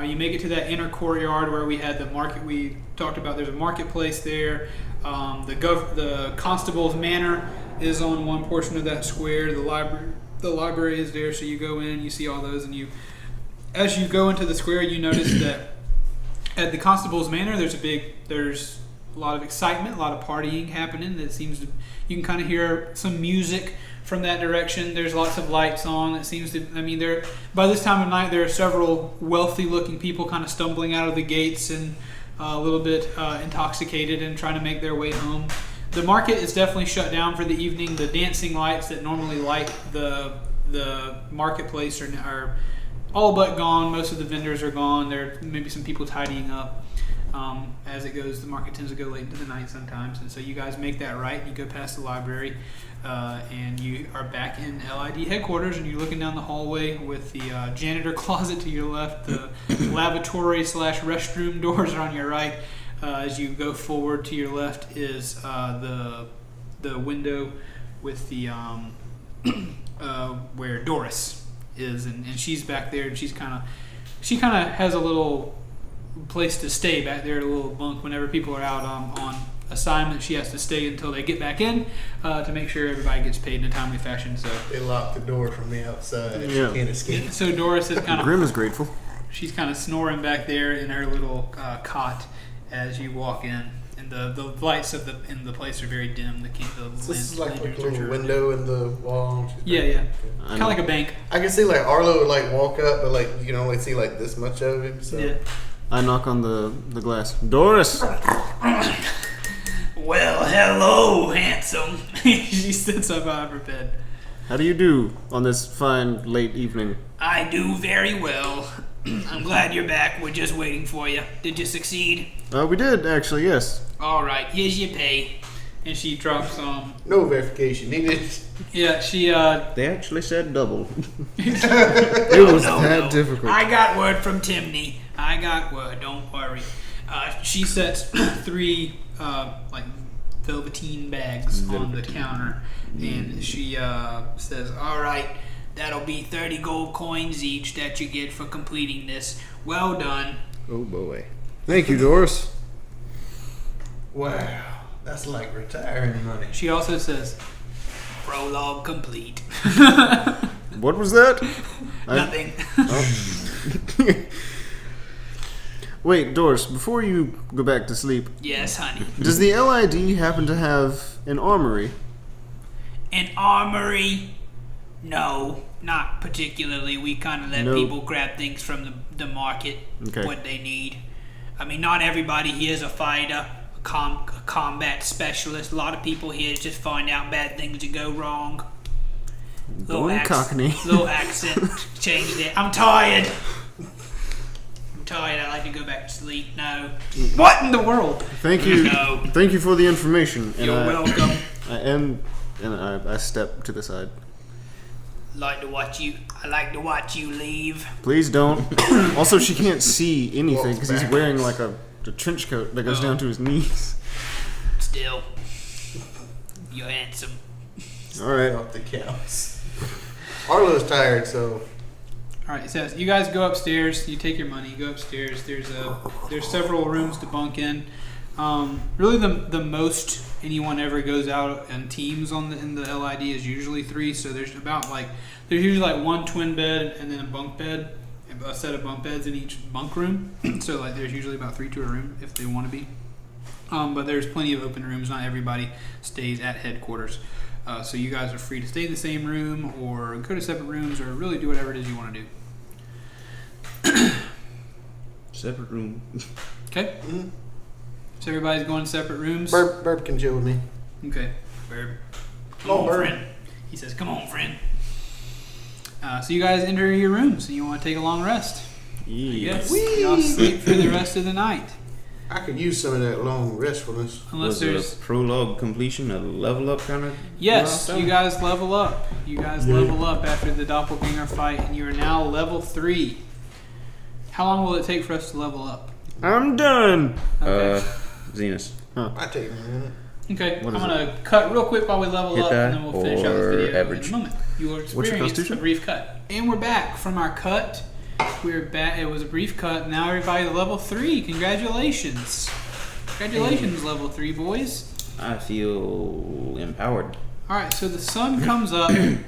You make it to that inner courtyard where we had the market we talked about. There's a marketplace there. The constable's manor is on one portion of that square. The library is there. So you go in, you see all those, and as you go into the square, you notice that at the constable's manor, there's a lot of excitement, a lot of partying happening. You can kind of hear some music from that direction. There's lots of lights on. By this time of night, there are several wealthy-looking people kind of stumbling out of the gates and a little bit intoxicated and trying to make their way home. The market is definitely shut down for the evening. The dancing lights that normally light the marketplace are all but gone. Most of the vendors are gone. There may be some people tidying up. As it goes, the market tends to go late into the night sometimes, and so you guys make that right. You go past the library, and you are back in LID headquarters, and you're looking down the hallway with the janitor closet to your left, the lavatory / restroom doors are on your right. As you go forward to your left is the window with the where Doris is, and she's back there, and she kind of has a little place to stay back there, a little bunk. Whenever people are out on assignment, she has to stay until they get back in to make sure everybody gets paid in a timely fashion. So They lock the door from the outside. And Yeah. She can't escape. so Doris is kind Grim of is grateful. she's kind of snoring back there in her little cot as you walk in, and the lights of in the place are very dim. This is like a lanterns little are- window in the wall. Yeah. I Kind of know. like a bank. I can see like Arlo would like walk up, but like you can only see like this much of him. So Yeah. I knock on the glass. Doris! Well, hello, handsome. She sits up out of her bed. How do you do on this fine late evening? I do very well. I'm glad you're back. We're just waiting for you. Did you succeed? We did, actually, yes. All right, here's your pay. And she drops no verification needed. Yeah, she They actually said double. It was that difficult. I got word from Timney. I got word. Don't worry. She sets 3 like velveteen bags on the counter, and she says, "All right, that'll be 30 gold coins each that you get for completing this. Well done." Oh boy. Thank you, Doris. Wow, that's like retiring money. She also says, "Prologue complete." What was that? Nothing. Wait, Doris, before you go back to sleep, Yes, honey. does the LID happen to have an armory? An armory? No, not particularly. We kind of let No. people grab things from the market, Okay. what they need. I mean, not everybody here is a fighter, a combat specialist. A lot of people here just find out bad things that go wrong. Going Cockney. Little accent change there. I'm tired. I'd like to go back to sleep. No. What in the world? Thank you. No. Thank you for the information. And You're welcome. I step to the side. I like to watch you leave. Please don't. Also, she can't see anything because he's Walk wearing like a trench coat that goes down to his knees. Still, you're handsome. All right. Off the counts. Arlo's tired, so All right, it says you guys go upstairs. You take your money. You go upstairs. There's several rooms to bunk in. Really, the most anyone ever goes out in teams in the LID is usually 3. So there's usually like 1 twin bed and then a bunk bed, a set of bunk beds in each bunk room. So like there's usually about 3 to a room if they want to be. But there's plenty of open rooms. Not everybody stays at headquarters. So you guys are free to stay in the same room or go to separate rooms or really do whatever it is you want to do. Separate room. Okay? So everybody's going to separate rooms? Burp can chill with me. Okay. Burb. Come Oh, on, Burb. friend. He says, come on, friend. So you guys enter your rooms and you want to take a long rest. Yes. Yes. Y'all sleep for the rest of the night. I could use some of that long restfulness. Unless Was there's... a prologue completion a level up kind of? Yes, you guys level up. You guys level up after the doppelganger fight and you are now level 3. How long will it take for us to level up? I'm done. Okay. Zenas. I take a minute. Okay, What I'm is going to cut real quick while we level Hit up that and then we'll finish out this or video average? in a moment. You will What's your experience a constitution? brief cut. And we're back from our cut. We're back. It was a brief cut. Now everybody level 3. Congratulations. Congratulations, level 3 boys. I feel empowered. Alright, so the sun comes up and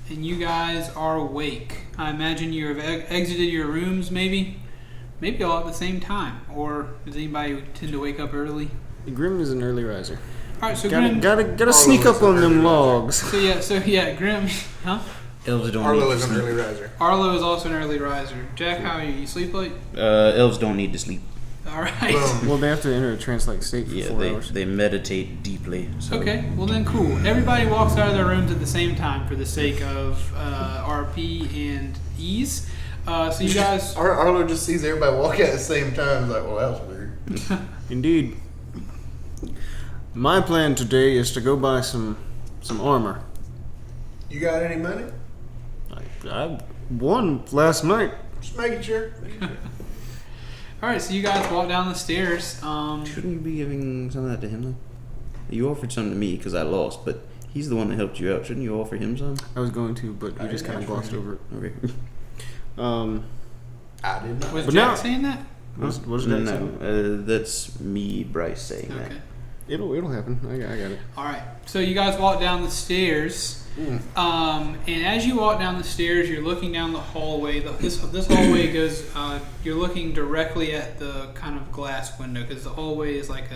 you guys are awake. I imagine you have exited your rooms maybe? Maybe all at the same time. Or does anybody tend to wake up early? Grim is an early riser. Alright, so Grim... Gotta sneak up on them logs. So yeah, Grim... Huh? Elves don't Arlo need is to an sleep. early riser. Arlo is also an early riser. Jack, how are you? You sleep late? Elves don't need to sleep. All right. Well, they have to enter a trance-like state for Yeah, 4 hours. they meditate deeply. So. Okay, well then cool. Everybody walks out of their rooms at the same time for the sake of RP and ease. So you guys... Arlo just sees everybody walk out at the same time. He's like, well, that was weird. Indeed. My plan today is to go buy some armor. You got any money? I won last night. Just making sure. All right, so you guys walk down the stairs. Shouldn't you be giving some of that to him, though? You offered some to me because I lost, but he's the one that helped you out. Shouldn't you offer him some? I was going to, but you just kind of glossed over it. Okay. I did not. Was But Jack now- saying that? What is that? No, that's me, Brice, saying that. Okay. It'll happen. I got it. All right. So you guys walk down the stairs, and as you walk down the stairs, you're looking down the hallway. This hallway goes. You're looking directly at the kind of glass window because the hallway is like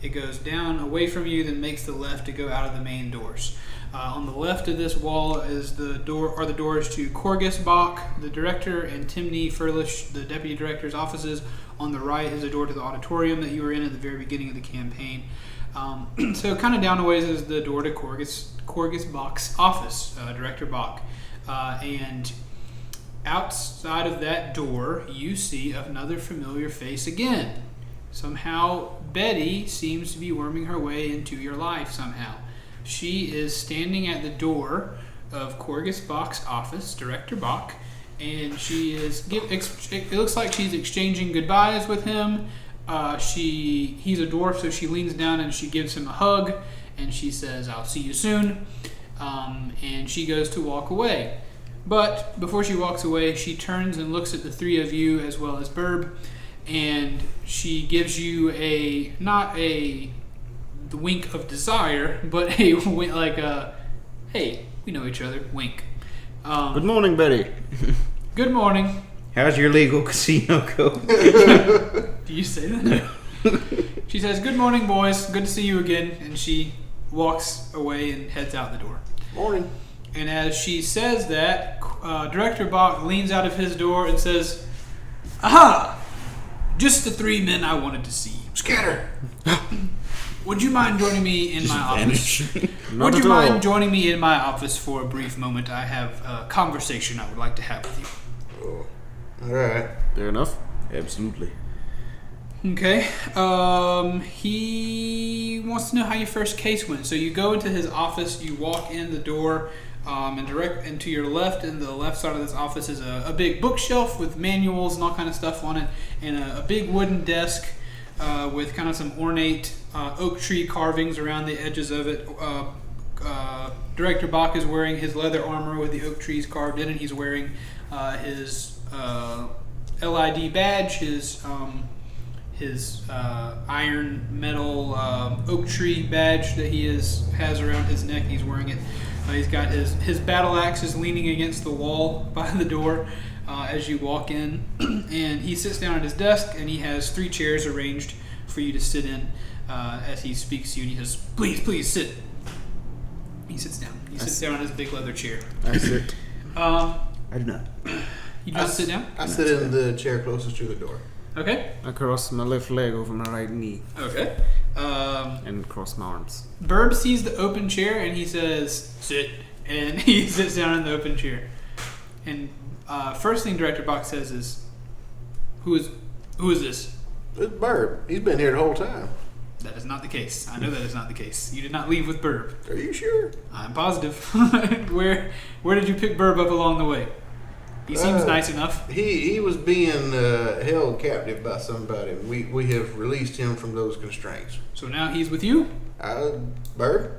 it goes down away from you, then makes the left to go out of the main doors. On the left of this wall is the doors to Corgus Bach, the director, and Timney Furlish, the deputy director's offices. On the right is a door to the auditorium that you were in at the very beginning of the campaign. So kind of down a ways is the door to Corgus Bach's office, Director Bach. And outside of that door, you see another familiar face again. Somehow, Betty seems to be worming her way into your life somehow. She is standing at the door of Corgus Bach's office, Director Bach, and she is. It looks like she's exchanging goodbyes with him. He's a dwarf, so she leans down and she gives him a hug, and she says, "I'll see you soon." And she goes to walk away. But before she walks away, she turns and looks at the three of you as well as Burb, and she gives you not the wink of desire, but a wink, like a, "Hey, we know each other," wink. Good morning, Betty. Good morning. How's your legal casino go? Do you say that? She says, "Good morning, boys. Good to see you again." And she walks away and heads out the door. Morning. And as she says that, Director Bach leans out of his door and says, "Aha! Just the three men I wanted to see. Scatter. Would you mind joining me in my office? Not Would at you mind all. joining me in my office for a brief moment? I have a conversation I would like to have with you." Oh. All right. Fair enough. Absolutely. Okay. He wants to know how your first case went. So you go into his office, you walk in the door, and to your left, in the left side of this office, is a big bookshelf with manuals and all kind of stuff on it, and a big wooden desk with kind of some ornate oak tree carvings around the edges of it. Director Bach is wearing his leather armor with the oak trees carved in it. He's wearing his LID badge, his iron metal oak tree badge that he has around his neck. He's wearing it. He's got his battle axe is leaning against the wall by the door as you walk in, and he sits down at his desk, and he has 3 chairs arranged for you to sit in as he speaks to you, and he says, please sit." He sits down. He sits down in his big leather chair. I sit. I do not. You just sit down? I sit in the chair closest to the door. Okay. I cross my left leg over my right knee Okay. and cross my arms. Burb sees the open chair and he says, "Sit," and he sits down in the open chair. And first thing Director Bach says is, who is this?" It's Burb. He's been here the whole time. That is not the case. I know that is not the case. You did not leave with Burb. Are you sure? I'm positive. Where did you pick Burb up along the way? He seems nice enough. He was being held captive by somebody. We have released him from those constraints. So now he's with you? Burb?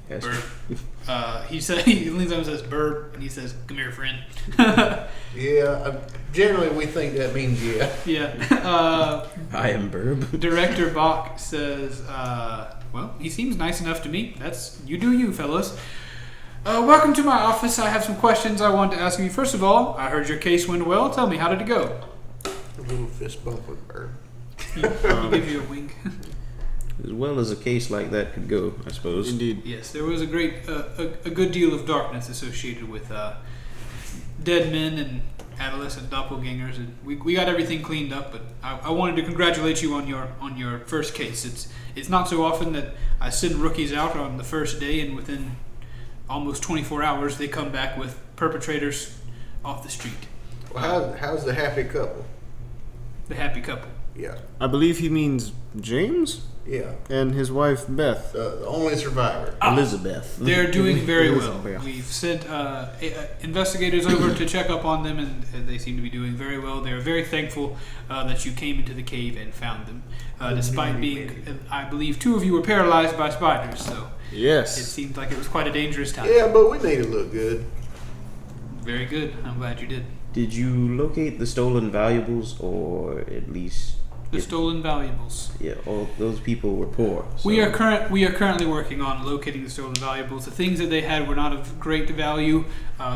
Yes. Burb. He leans over and says, "Burb," and he says, "Come here, friend." Yeah. Generally, we think that means yeah. Yeah. I am Burb. Director Bach says, "Well, he seems nice enough to me. You do you, fellows. Welcome to my office. I have some questions I want to ask you. First of all, I heard your case went well. Tell me, how did it go?" A little fist bump with Burb. He gives you a wink. As well as a case like that could go, I suppose. Indeed. Yes, there was a good deal of darkness associated with dead men and adolescent doppelgangers, and we got everything cleaned up. But I wanted to congratulate you on your first case. It's not so often that I send rookies out on the first day, and within almost 24 hours they come back with perpetrators off the street. Well, how's the happy couple? The happy couple. Yeah. I believe he means James Yeah. and his wife Beth. The only survivor. Elizabeth. They're doing very well. Elizabeth. We've sent investigators over to check up on them, and they seem to be doing very well. They're very thankful that you came into the cave and found them, despite being, I believe, 2 of you were paralyzed by spiders. So it Yes. seemed like it was quite a dangerous time. Yeah, but we made it look good. Very good. I'm glad you did. Did you locate the stolen valuables, or at least The stolen valuables. yeah? All those people were poor. So. We are currently working on locating the stolen valuables. The things that they had were not of great value.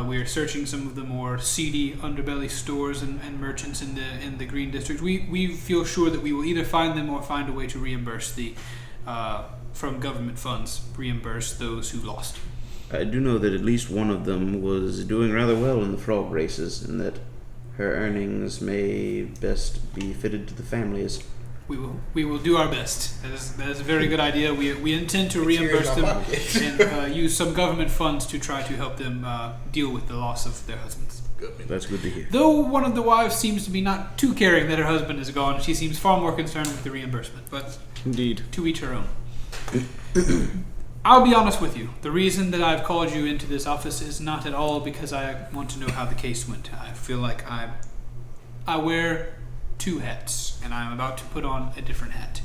We are searching some of the more seedy underbelly stores and merchants in the Green District. We feel sure that we will either find them or find a way to reimburse from government funds, reimburse those who lost. I do know that at least one of them was doing rather well in the frog races, and that her earnings may best be fitted to the families. We will do our best. That is a very good idea. We intend to reimburse them and use some government funds to try to help them deal with the loss of their husbands. That's good to hear. Though one of the wives seems to be not too caring that her husband is gone, she seems far more concerned with the reimbursement. But Indeed. to each her own. I'll be honest with you. The reason that I've called you into this office is not at all because I want to know how the case went. I feel like I wear 2 hats, and I'm about to put on a different hat.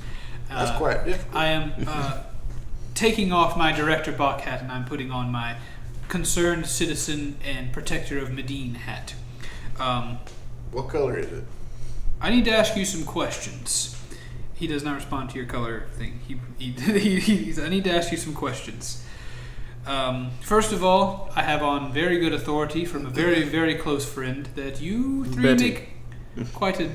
That's quite difficult. I am taking off my Director Bach hat, and I'm putting on my concerned citizen and protector of Mediene hat. What color is it? I need to ask you some questions. He does not respond to your color thing. I need to ask you some questions. First of all, I have on very good authority from a very, very close friend that you 3 Betty. make quite a...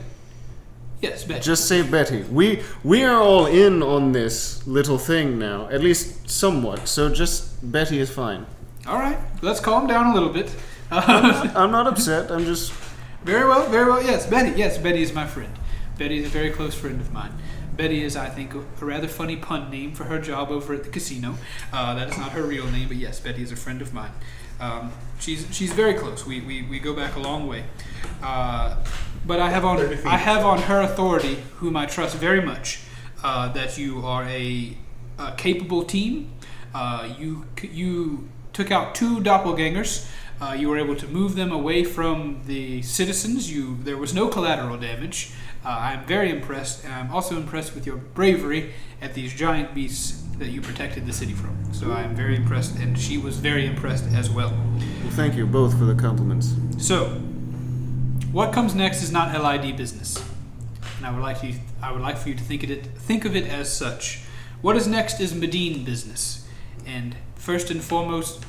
Yes, Betty. Just say Betty. We are all in on this little thing now, at least somewhat. So just Betty is fine. All right, let's calm down a little bit. I'm not upset. I'm just Very well, very well. Yes, Betty. Yes, Betty is my friend. Betty is a very close friend of mine. Betty is, I think, a rather funny pun name for her job over at the casino. That is not her real name, but yes, Betty is a friend of mine. She's very close. We go back a long way. But I have on her authority, whom I trust very much, that you are a capable team. You took out 2 doppelgangers. You were able to move them away from the citizens. There was no collateral damage. I'm very impressed, and I'm also impressed with your bravery at these giant beasts that you protected the city from. So I'm very impressed, and she was very impressed as well. well, thank you both for the compliments. So, what comes next is not LID business, and I would like for you to think of it as such. What is next is Mediene business, and first and foremost,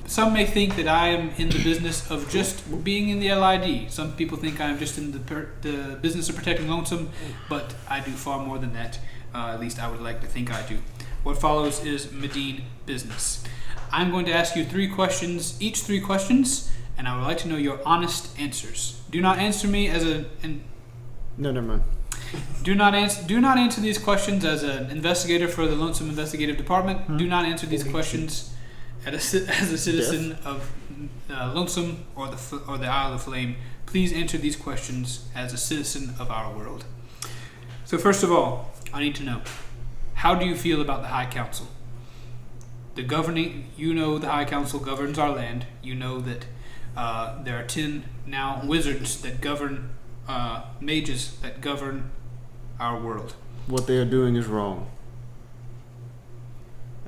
some may think that I am in the business of just being in the LID. Some people think I am just in the business of protecting Lonesome, but I do far more than that. At least I would like to think I do. What follows is Mediene business. I'm going to ask you 3 questions, each 3 questions, and I would like to know your honest answers. Do not answer me as No, never mind. Do not answer these questions as an investigator for the Lonesome Investigative Department. Do not answer these questions as a citizen of Lonesome or the Isle of Flame. Please answer these questions as a citizen of our world. So first of all, I need to know, how do you feel about the High Council? The High Council governs our land. You know that there are 10 now wizards that govern, mages that govern our world. What they are doing is wrong.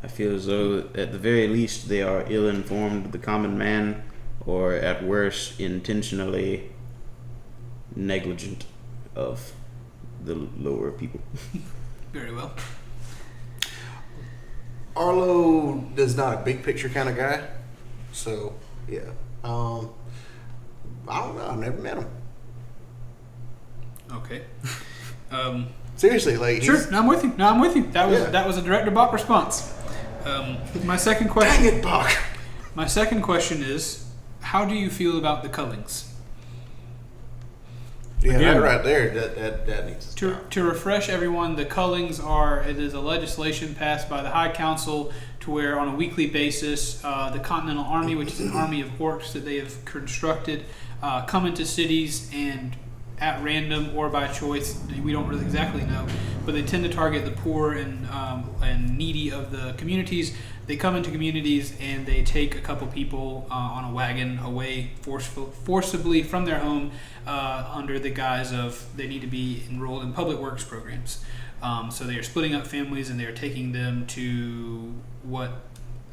I feel as though, at the very least, they are ill-informed of the common man, or at worst, intentionally negligent of the lower people. Very well. Arlo is not a big picture kind of guy, so yeah. I don't know. I've never met him. Okay. Seriously, like Sure. No, I'm with you. Yeah. That was a Director Bach response. My second question. Dang it, Bach. My second question is, how do you feel about the Cullings? Yeah, Again. that right there, that needs to stop. To refresh everyone, the cullings it is a legislation passed by the High Council to where on a weekly basis, the Continental Army, which is an army of orcs that they have constructed, come into cities and at random or by choice, we don't really exactly know, but they tend to target the poor and needy of the communities. They come into communities and they take a couple people on a wagon away forcibly from their home under the guise of they need to be enrolled in public works programs. So they are splitting up families and they are taking them to what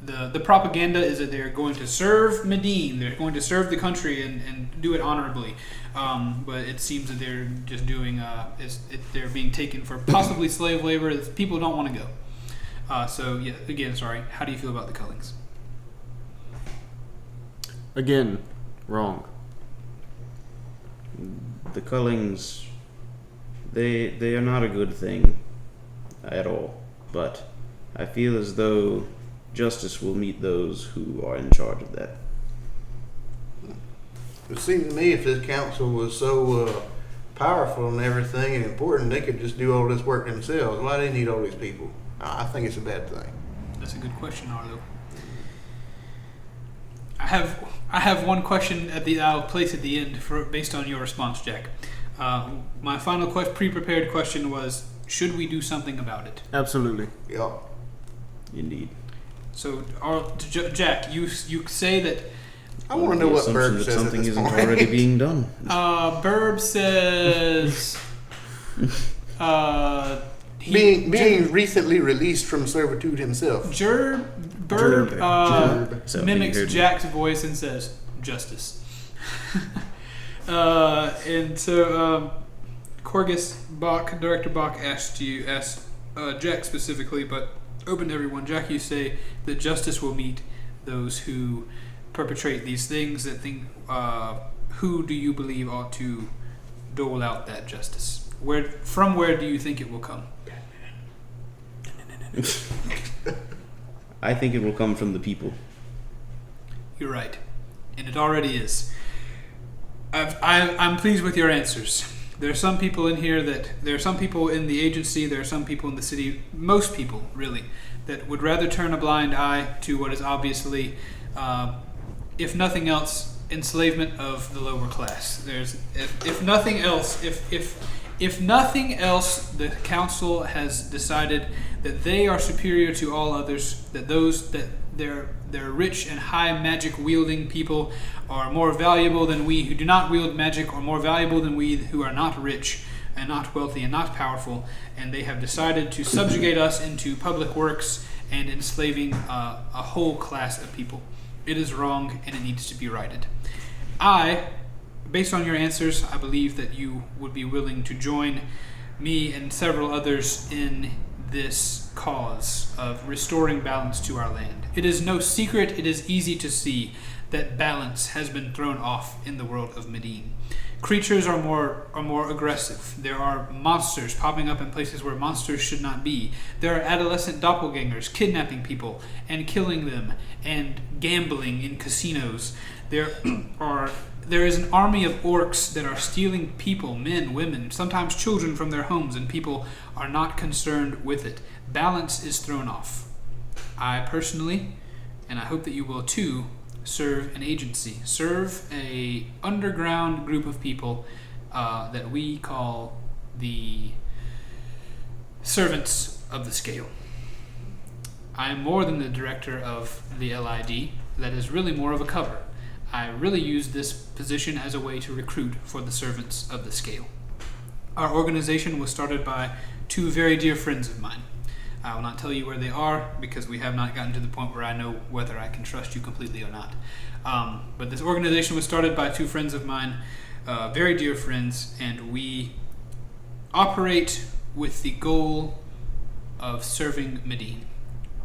the propaganda is that they're going to serve Mediene, they're going to serve the country and do it honorably. But it seems that they're just doing, they're being taken for possibly slave labor that people don't want to go. So, yeah, again, sorry. How do you feel about the cullings? Again, wrong. The cullings, they are not a good thing at all. But I feel as though justice will meet those who are in charge of that. It seems to me if this council was so powerful and everything and important, they could just do all this work themselves. Why do they need all these people? I think it's a bad thing. That's a good question, Arlo. I have one question I'll place at the end based on your response, Jack. My final pre-prepared question was: should we do something about it? Absolutely. Yeah. Indeed. So, Jack, you say that. I want to know what Burb Burb says something at this isn't point. already being done. Burb says. Being recently released from servitude himself. Burb So mimics he heard me. Jack's voice and says, justice. And so, Corgus Bach, Director Bach asked Jack specifically, but open to everyone. Jack, you say that justice will meet those who perpetrate these things. Who do you believe ought to dole out that justice? From where do you think it will come? I think it will come from the people. You're right, and it already is. I'm pleased with your answers. There are some people in here there are some people in the agency, there are some people in the city, most people really, that would rather turn a blind eye to what is obviously, if nothing else, enslavement of the lower class. If nothing else, the council has decided that they are superior to all others, that they're rich and high magic wielding people are more valuable than we who do not wield magic, or more valuable than we who are not rich and not wealthy and not powerful, and they have decided to subjugate us into public works and enslaving a whole class of people. It is wrong and it needs to be righted. Based on your answers, I believe that you would be willing to join me and several others in this cause of restoring balance to our land. It is no secret, it is easy to see that balance has been thrown off in the world of Mediene. Creatures are more aggressive. There are monsters popping up in places where monsters should not be. There are adolescent doppelgangers kidnapping people and killing them and gambling in casinos. There is an army of orcs that are stealing people, men, women, sometimes children from their homes, and people are not concerned with it. Balance is thrown off. I personally, and I hope that you will too, serve an agency, serve a underground group of people that we call the Servants of the Scale. I am more than the director of the LID. That is really more of a cover. I really use this position as a way to recruit for the Servants of the Scale. Our organization was started by two very dear friends of mine. I will not tell you where they are because we have not gotten to the point where I know whether I can trust you completely or not. But this organization was started by two friends of mine, very dear friends, and we operate with the goal of serving Mediene.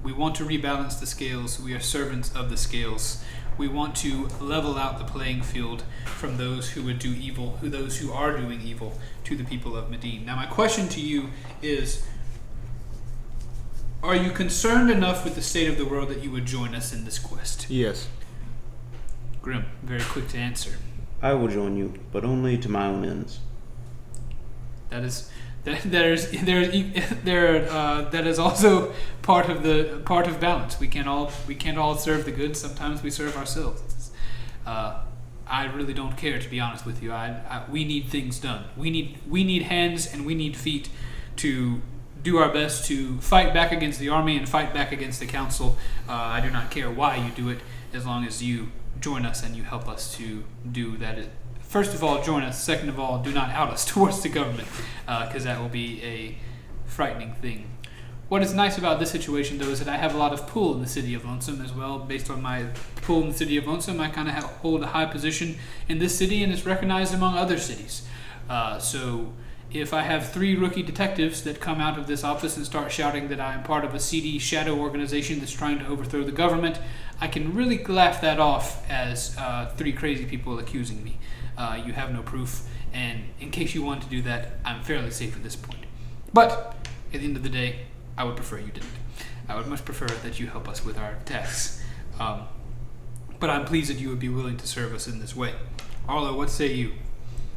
We want to rebalance the scales. We are servants of the scales. We want to level out the playing field from those who would do evil, those who are doing evil to the people of Mediene. Now, my question to you is, are you concerned enough with the state of the world that you would join us in this quest? Yes. Grim, very quick to answer. I will join you, but only to my own ends. That is that is also part of balance. We can't all serve the good. Sometimes we serve ourselves. I really don't care, to be honest with you. We need things done. We need hands and we need feet to do our best to fight back against the army and fight back against the council. I do not care why you do it, as long as you join us and you help us to do that. First of all, join us. Second of all, do not out us towards the government, because that will be a frightening thing. What is nice about this situation, though, is that I have a lot of pull in the city of Lonesome as well. Based on my pull in the city of Lonesome, I kind of hold a high position in this city, and it's recognized among other cities. So if I have 3 rookie detectives that come out of this office and start shouting that I am part of a seedy shadow organization that's trying to overthrow the government, I can really laugh that off as 3 crazy people accusing me. You have no proof, and in case you want to do that, I'm fairly safe at this point. But at the end of the day, I would prefer you didn't. I would much prefer that you help us with our tasks. But I'm pleased that you would be willing to serve us in this way. Arlo, what say you?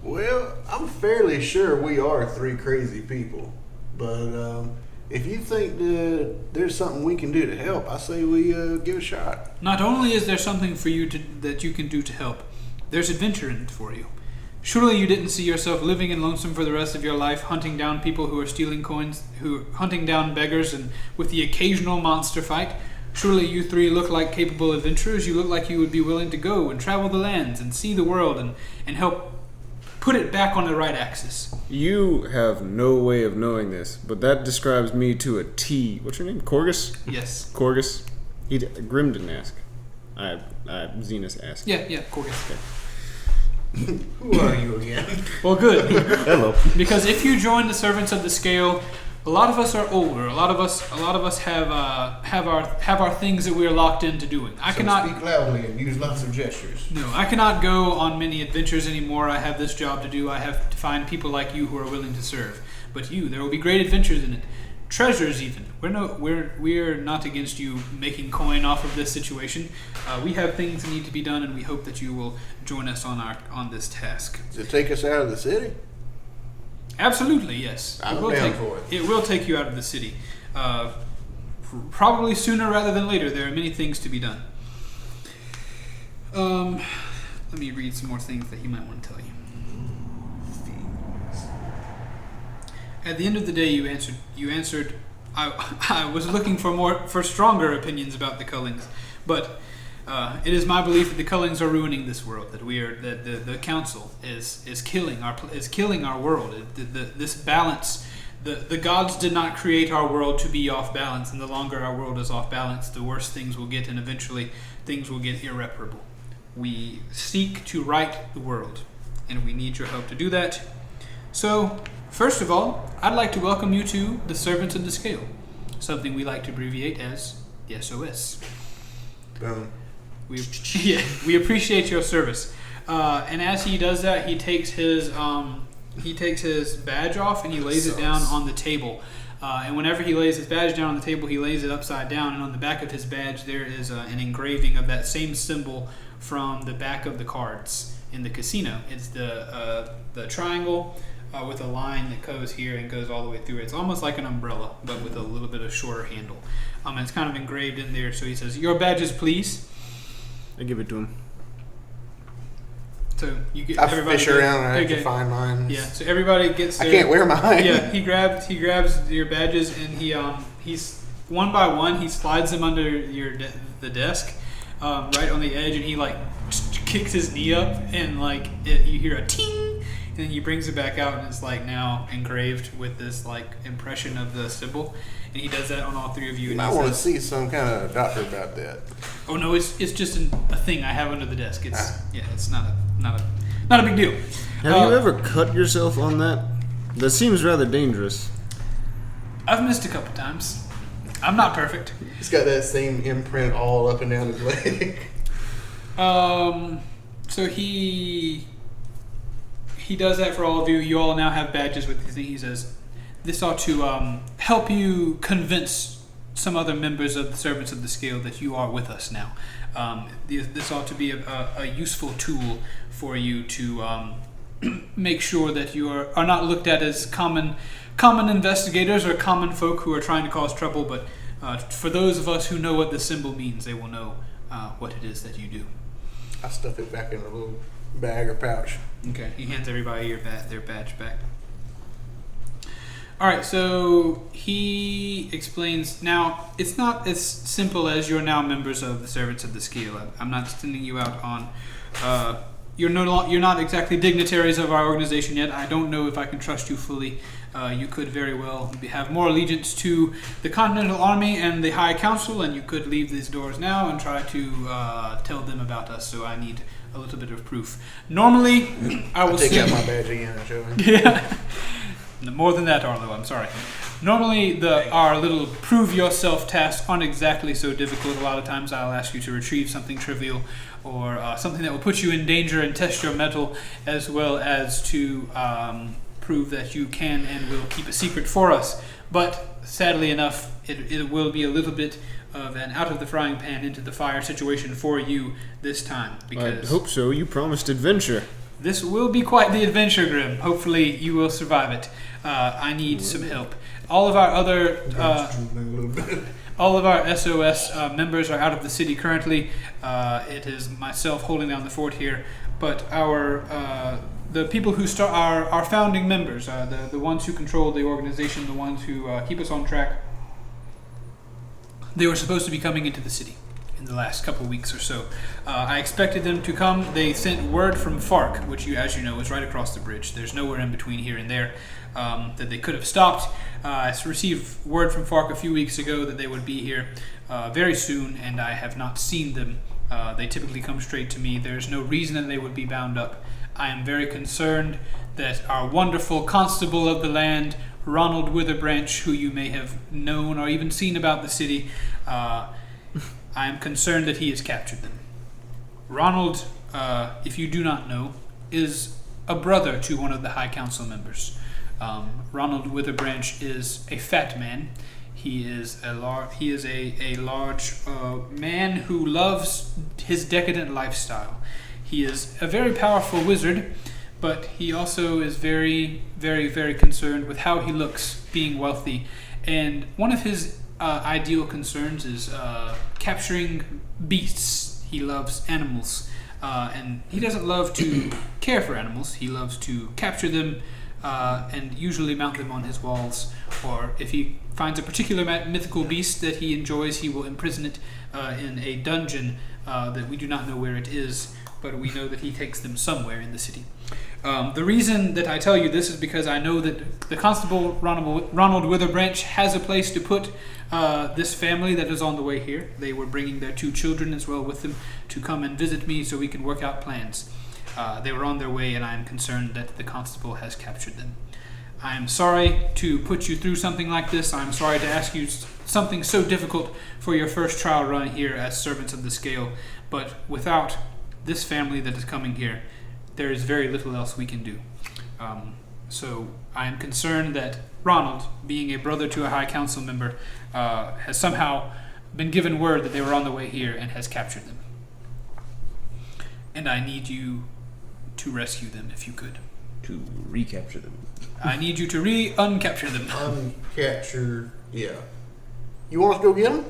Well, I'm fairly sure we are 3 crazy people. But if you think that there's something we can do to help, I say we give it a shot. Not only is there something for you that you can do to help, there's adventure in it for you. Surely you didn't see yourself living in Lonesome for the rest of your life, hunting down people who are stealing coins, hunting down beggars, and with the occasional monster fight. Surely you 3 look like capable adventurers. You look like you would be willing to go and travel the lands and see the world and help put it back on the right axis. You have no way of knowing this, but that describes me to a T. What's your name? Corgus? Yes. Corgus? Grim didn't ask. Zenas asked. Yeah, Corgus. Okay. Who are you again? Well, good. Hello. Because if you join the Servants of the Scale, a lot of us are older. A lot of us have our things that we're locked into doing. I cannot speak loudly and use lots of gestures. No, I cannot go on many adventures anymore. I have this job to do. I have to find people like you who are willing to serve. But there will be great adventures in it. Treasures, even. We're not against you making coin off of this situation. We have things that need to be done, and we hope that you will join us on this task. Does it take us out of the city? Absolutely, yes. I'm down for it. It will take you out of the city. Probably sooner rather than later. There are many things to be done. Let me read some more things that he might want to tell you. At the end of the day, you answered. I was looking for stronger opinions about the Cullings, but it is my belief that the Cullings are ruining this world. That the council is killing our world. This balance. The gods did not create our world to be off balance, and the longer our world is off balance, the worse things will get, and eventually things will get irreparable. We seek to right the world, and we need your help to do that. So, first of all, I'd like to welcome you to the Servants of the Scale, something we like to abbreviate as the SOS. Boom. We appreciate your service. And as he does that, he takes his badge off and he lays it down on the table. And whenever he lays his badge down on the table, he lays it upside down. And on the back of his badge, there is an engraving of that same symbol from the back of the cards in the casino. It's the triangle with a line that goes here and goes all the way through. It's almost like an umbrella, but with a little bit of shorter handle. And it's kind of engraved in there. So he says, "Your badges, please." I give it to him. So you get I everybody. fish around and I have okay. to find mine. Yeah. So everybody gets. I can't wear mine. Yeah. He grabs your badges and he's one by one he slides them under the desk, right on the edge, and he like kicks his knee up and you hear a ting. And then he brings it back out, and it's now engraved with this impression of the symbol. And he does that on all 3 of you. And I want to see some kind of doctor about that. Oh no, it's just a thing I have under the desk. It's not a big deal. Have you ever cut yourself on that? That seems rather dangerous. I've missed a couple times. I'm not perfect. It's got that same imprint all up and down his leg. So he does that for all of you. You all now have badges with these things. He says, "This ought to help you convince some other members of the Servants of the Scale that you are with us now. This ought to be a useful tool for you to make sure that you are not looked at as common investigators or common folk who are trying to cause trouble, but for those of us who know what the symbol means, they will know what it is that you do. I stuff it back in a little bag or pouch. Okay, he hands everybody their badge back. All right, so he explains. Now, it's not as simple as you're now members of the Servants of the Scale. I'm not sending you out on. You're not exactly dignitaries of our organization yet. I don't know if I can trust you fully. You could very well have more allegiance to the Continental Army and the High Council, and you could leave these doors now and try to tell them about us. So I need a little bit of proof. Normally, I will take out my badge again and show him. Yeah. More than that, Arlo, I'm sorry. Normally, our little prove yourself tasks aren't exactly so difficult. A lot of times I'll ask you to retrieve something trivial or something that will put you in danger and test your mettle, as well as to prove that you can and will keep a secret for us. But sadly enough, it will be a little bit of an out of the frying pan into the fire situation for you this time. Because I hope so. You promised adventure. This will be quite the adventure, Grim. Hopefully you will survive it. I need some help. All of our other, all of our SOS members are out of the city currently. It is myself holding down the fort here, but the people who are our founding members, the ones who control the organization, the ones who keep us on track, they were supposed to be coming into the city in the last couple weeks or so. I expected them to come. They sent word from Fark, which, as you know, is right across the bridge. There's nowhere in between here and there that they could have stopped. I received word from Fark a few weeks ago that they would be here very soon, and I have not seen them. They typically come straight to me. There's no reason that they would be bound up. I am very concerned that our wonderful constable of the land, Ronald Witherbranch, who you may have known or even seen about the city, I am concerned that he has captured them. Ronald, if you do not know, is a brother to one of the High Council members. Ronald Witherbranch is a fat man. He is a large man who loves his decadent lifestyle. He is a very powerful wizard, but he also is very, very, very concerned with how he looks being wealthy. And one of his ideal concerns is capturing beasts. He loves animals, and he doesn't love to care for animals. He loves to capture them and usually mount them on his walls, or if he finds a particular mythical beast that he enjoys, he will imprison it in a dungeon that we do not know where it is, but we know that he takes them somewhere in the city. The reason that I tell you this is because I know that the Constable Ronald Witherbranch has a place to put this family that is on the way here. They were bringing their 2 children as well with them to come and visit me so we can work out plans. They were on their way, and I am concerned that the Constable has captured them. I am sorry to put you through something like this. I am sorry to ask you something so difficult for your first trial run here as Servants of the Scale, but without this family that is coming here, there is very little else we can do. So I am concerned that Ronald, being a brother to a High Council member, has somehow been given word that they were on the way here and has captured them. And I need you to rescue them if you could. To recapture them. I need you to uncapture them. Uncapture, yeah. You want us to go get them?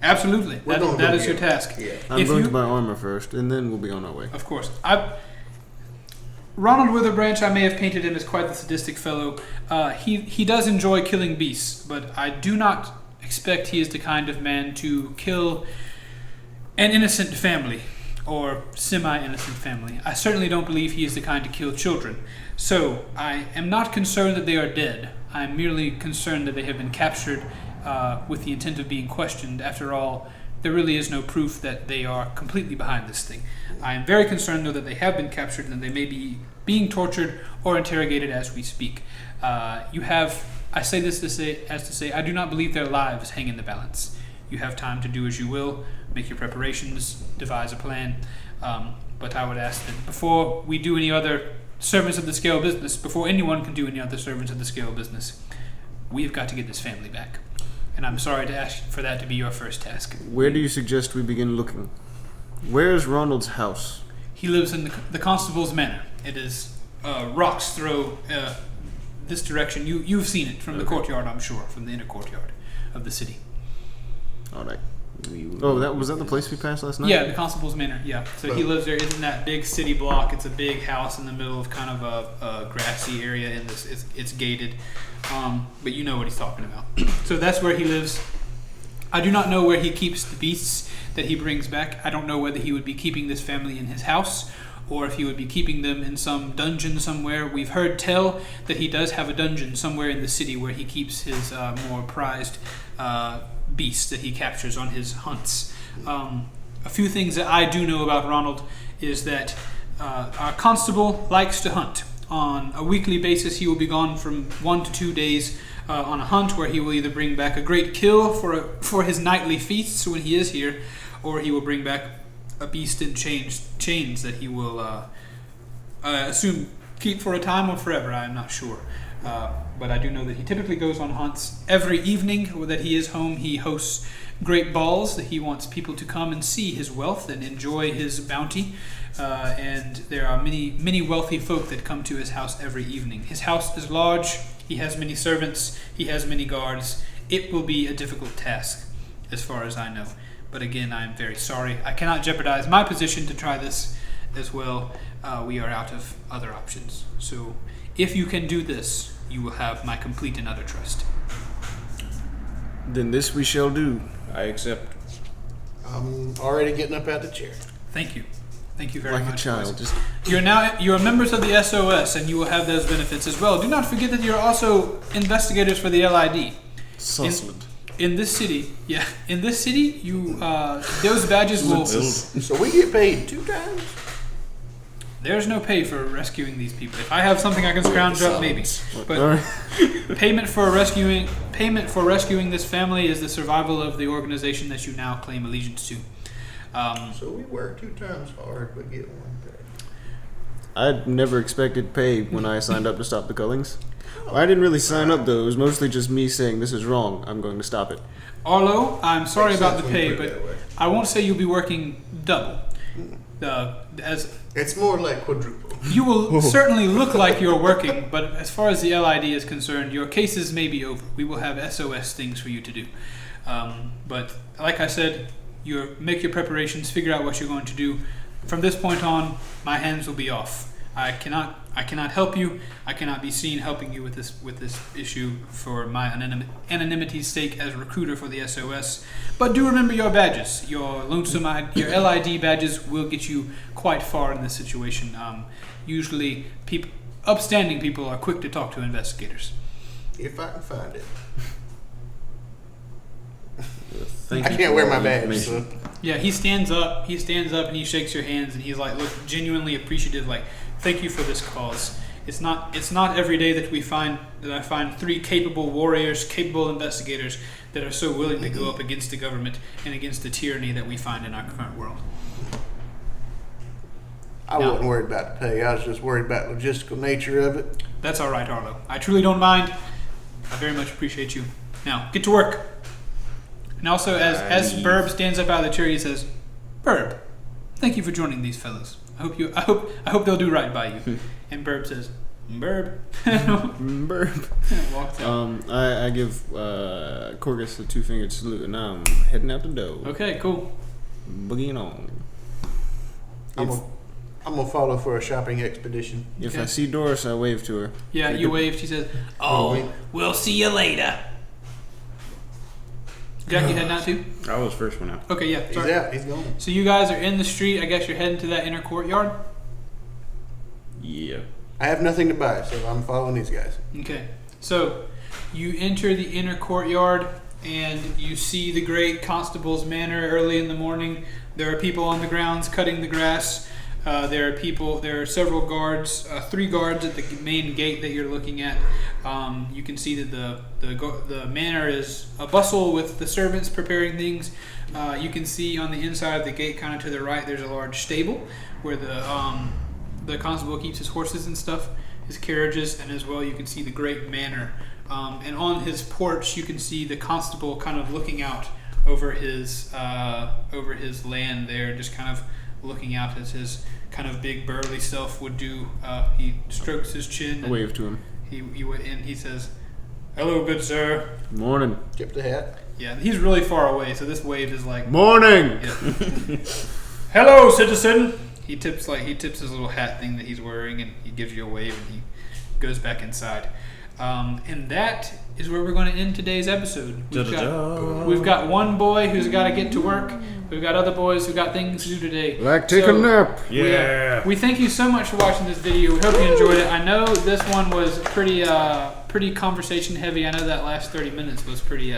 Absolutely. That is your task. Yeah. I'm going to buy armor first, and then we'll be on our way. Of course. Ronald Witherbranch, I may have painted him as quite the sadistic fellow. He does enjoy killing beasts, but I do not expect he is the kind of man to kill an innocent family or semi-innocent family. I certainly don't believe he is the kind to kill children. So I am not concerned that they are dead. I am merely concerned that they have been captured with the intent of being questioned. After all, there really is no proof that they are completely behind this thing. I am very concerned, though, that they have been captured and they may be being tortured or interrogated as we speak. I say this to say, I do not believe their lives hang in the balance. You have time to do as you will, make your preparations, devise a plan. But I would ask that before we do any other Servants of the Scale business, before anyone can do any other Servants of the Scale business, we've got to get this family back. And I'm sorry to ask for that to be your first task. Where do you suggest we begin looking? Where is Ronald's house? He lives in the Constable's Manor. It is rocks throw this direction. You've seen it from the courtyard, I'm sure, from the inner courtyard of the city. All right. Oh, was that the place we passed last night? Yeah, the Constable's Manor. Yeah, so he lives there. It's in that big city block. It's a big house in the middle of kind of a grassy area, and it's gated. But you know what he's talking about. So that's where he lives. I do not know where he keeps the beasts that he brings back. I don't know whether he would be keeping this family in his house, or if he would be keeping them in some dungeon somewhere. We've heard tell that he does have a dungeon somewhere in the city where he keeps his more prized beasts that he captures on his hunts. A few things that I do know about Ronald is that our constable likes to hunt. On a weekly basis, he will be gone from 1 to 2 days on a hunt where he will either bring back a great kill for his nightly feasts when he is here, or he will bring back a beast in chains that he will assume keep for a time or forever. I am not sure. But I do know that he typically goes on hunts every evening that he is home. He hosts great balls that he wants people to come and see his wealth and enjoy his bounty. And there are many wealthy folk that come to his house every evening. His house is large. He has many servants. He has many guards. It will be a difficult task, as far as I know. But again, I am very sorry. I cannot jeopardize my position to try this as well. We are out of other options. So if you can do this, you will have my complete and utter trust. Then this we shall do. I accept. I'm already getting up out the chair. Thank you. Thank you very Like much. a child. Boys. You're members of the SOS, and you will have those benefits as well. Do not forget that you're also investigators for the LID. Sussland. In this city, you those badges will. So we get paid 2 times? There's no pay for rescuing these people. If I have something I can scrounge up, maybe. But payment for rescuing this family is the survival of the organization that you now claim allegiance to. So we work 2 times hard but get 1 pay. I never expected pay when I signed up to stop the cullings. I didn't really sign up though. It was mostly just me saying this is wrong. I'm going to stop it. Arlo, I'm sorry Makes about sense the when you pay, put it but that way. I won't say you'll be working double. It's more like quadruple. You will certainly look like you're working, but as far as the LID is concerned, your cases may be over. We will have SOS things for you to do. But like I said, make your preparations, figure out what you're going to do. From this point on, my hands will be off. I cannot help you. I cannot be seen helping you with this issue for my anonymity's sake as a recruiter for the SOS. But do remember your badges. Your LID badges will get you quite far in this situation. Usually, upstanding people are quick to talk to investigators. If I can find it. Thank I you can't for wear all my the badge. information. So. Yeah, he stands up and he shakes your hands and he's like, look, genuinely appreciative, like, thank you for this cause. It's not every day that I find 3 capable warriors, capable investigators that are so willing to go up against the government and against the tyranny that we find in our current world. I wasn't worried about the pay. I was just worried about the logistical nature of it. That's all right, Arlo. I truly don't mind. I very much appreciate you. Now, get to work. And also, as Burb stands up out of the chair, he says, "Burb, thank you for joining these fellows. I hope they'll do right by you." And Burb says, "Burb." Burb. And walks out. I give Corgus a 2-fingered salute, and now I'm heading out the door. Okay, cool. Boogieing on. I'm gonna follow for a shopping expedition. If Okay. I see Doris, I wave to her. Yeah, you waved. She says, "Oh, we'll see you later." Jack, you heading out too? I was first one out. Okay, yeah. He's Sorry. out. He's gone. So you guys are in the street. I guess you're heading to that inner courtyard. Yeah. I have nothing to buy, so I'm following these guys. Okay. So you enter the inner courtyard and you see the great constable's manor early in the morning. There are people on the grounds cutting the grass. There are several guards, 3 guards at the main gate that you're looking at. You can see that the manor is a bustle with the servants preparing things. You can see on the inside of the gate, kind of to the right, there's a large stable where the constable keeps his horses and stuff, his carriages, and as well you can see the great manor. And on his porch, you can see the constable kind of looking out over his land there, just kind of looking out as his kind of big burly self would do. He strokes his chin. I wave to him. He says, "Hello, good sir." Morning. Tip the hat. Yeah, he's really far away, so this wave is like Morning. Yeah. Hello, citizen. He tips his little hat thing that he's wearing, and he gives you a wave, and he goes back inside. And that is where we're going to end today's episode. We've got one boy who's got to get to work. We've got other boys who got things to do today. Like take a nap. Yeah. We thank you so much for watching this video. We hope you enjoyed it. I know this one was pretty conversation heavy. I know that last 30 minutes was pretty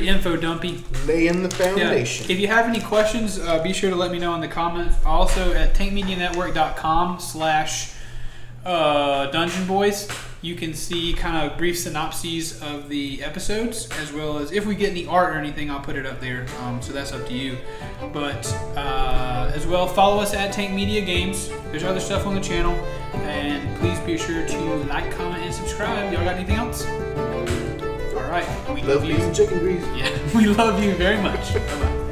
info dumpy. Laying the foundation. Yeah. If you have any questions, be sure to let me know in the comments. Also at tankmedianetwork.com/Dungeon Boys, you can see kind of brief synopses of the episodes, as well as if we get any art or anything, I'll put it up there. So that's up to you. But as well, follow us at Tank Media Games. There's other stuff on the channel, and please be sure to like, comment, and subscribe. Y'all got anything else? All right, we love you. Chicken grease. Yeah, we love you very much. Bye-bye.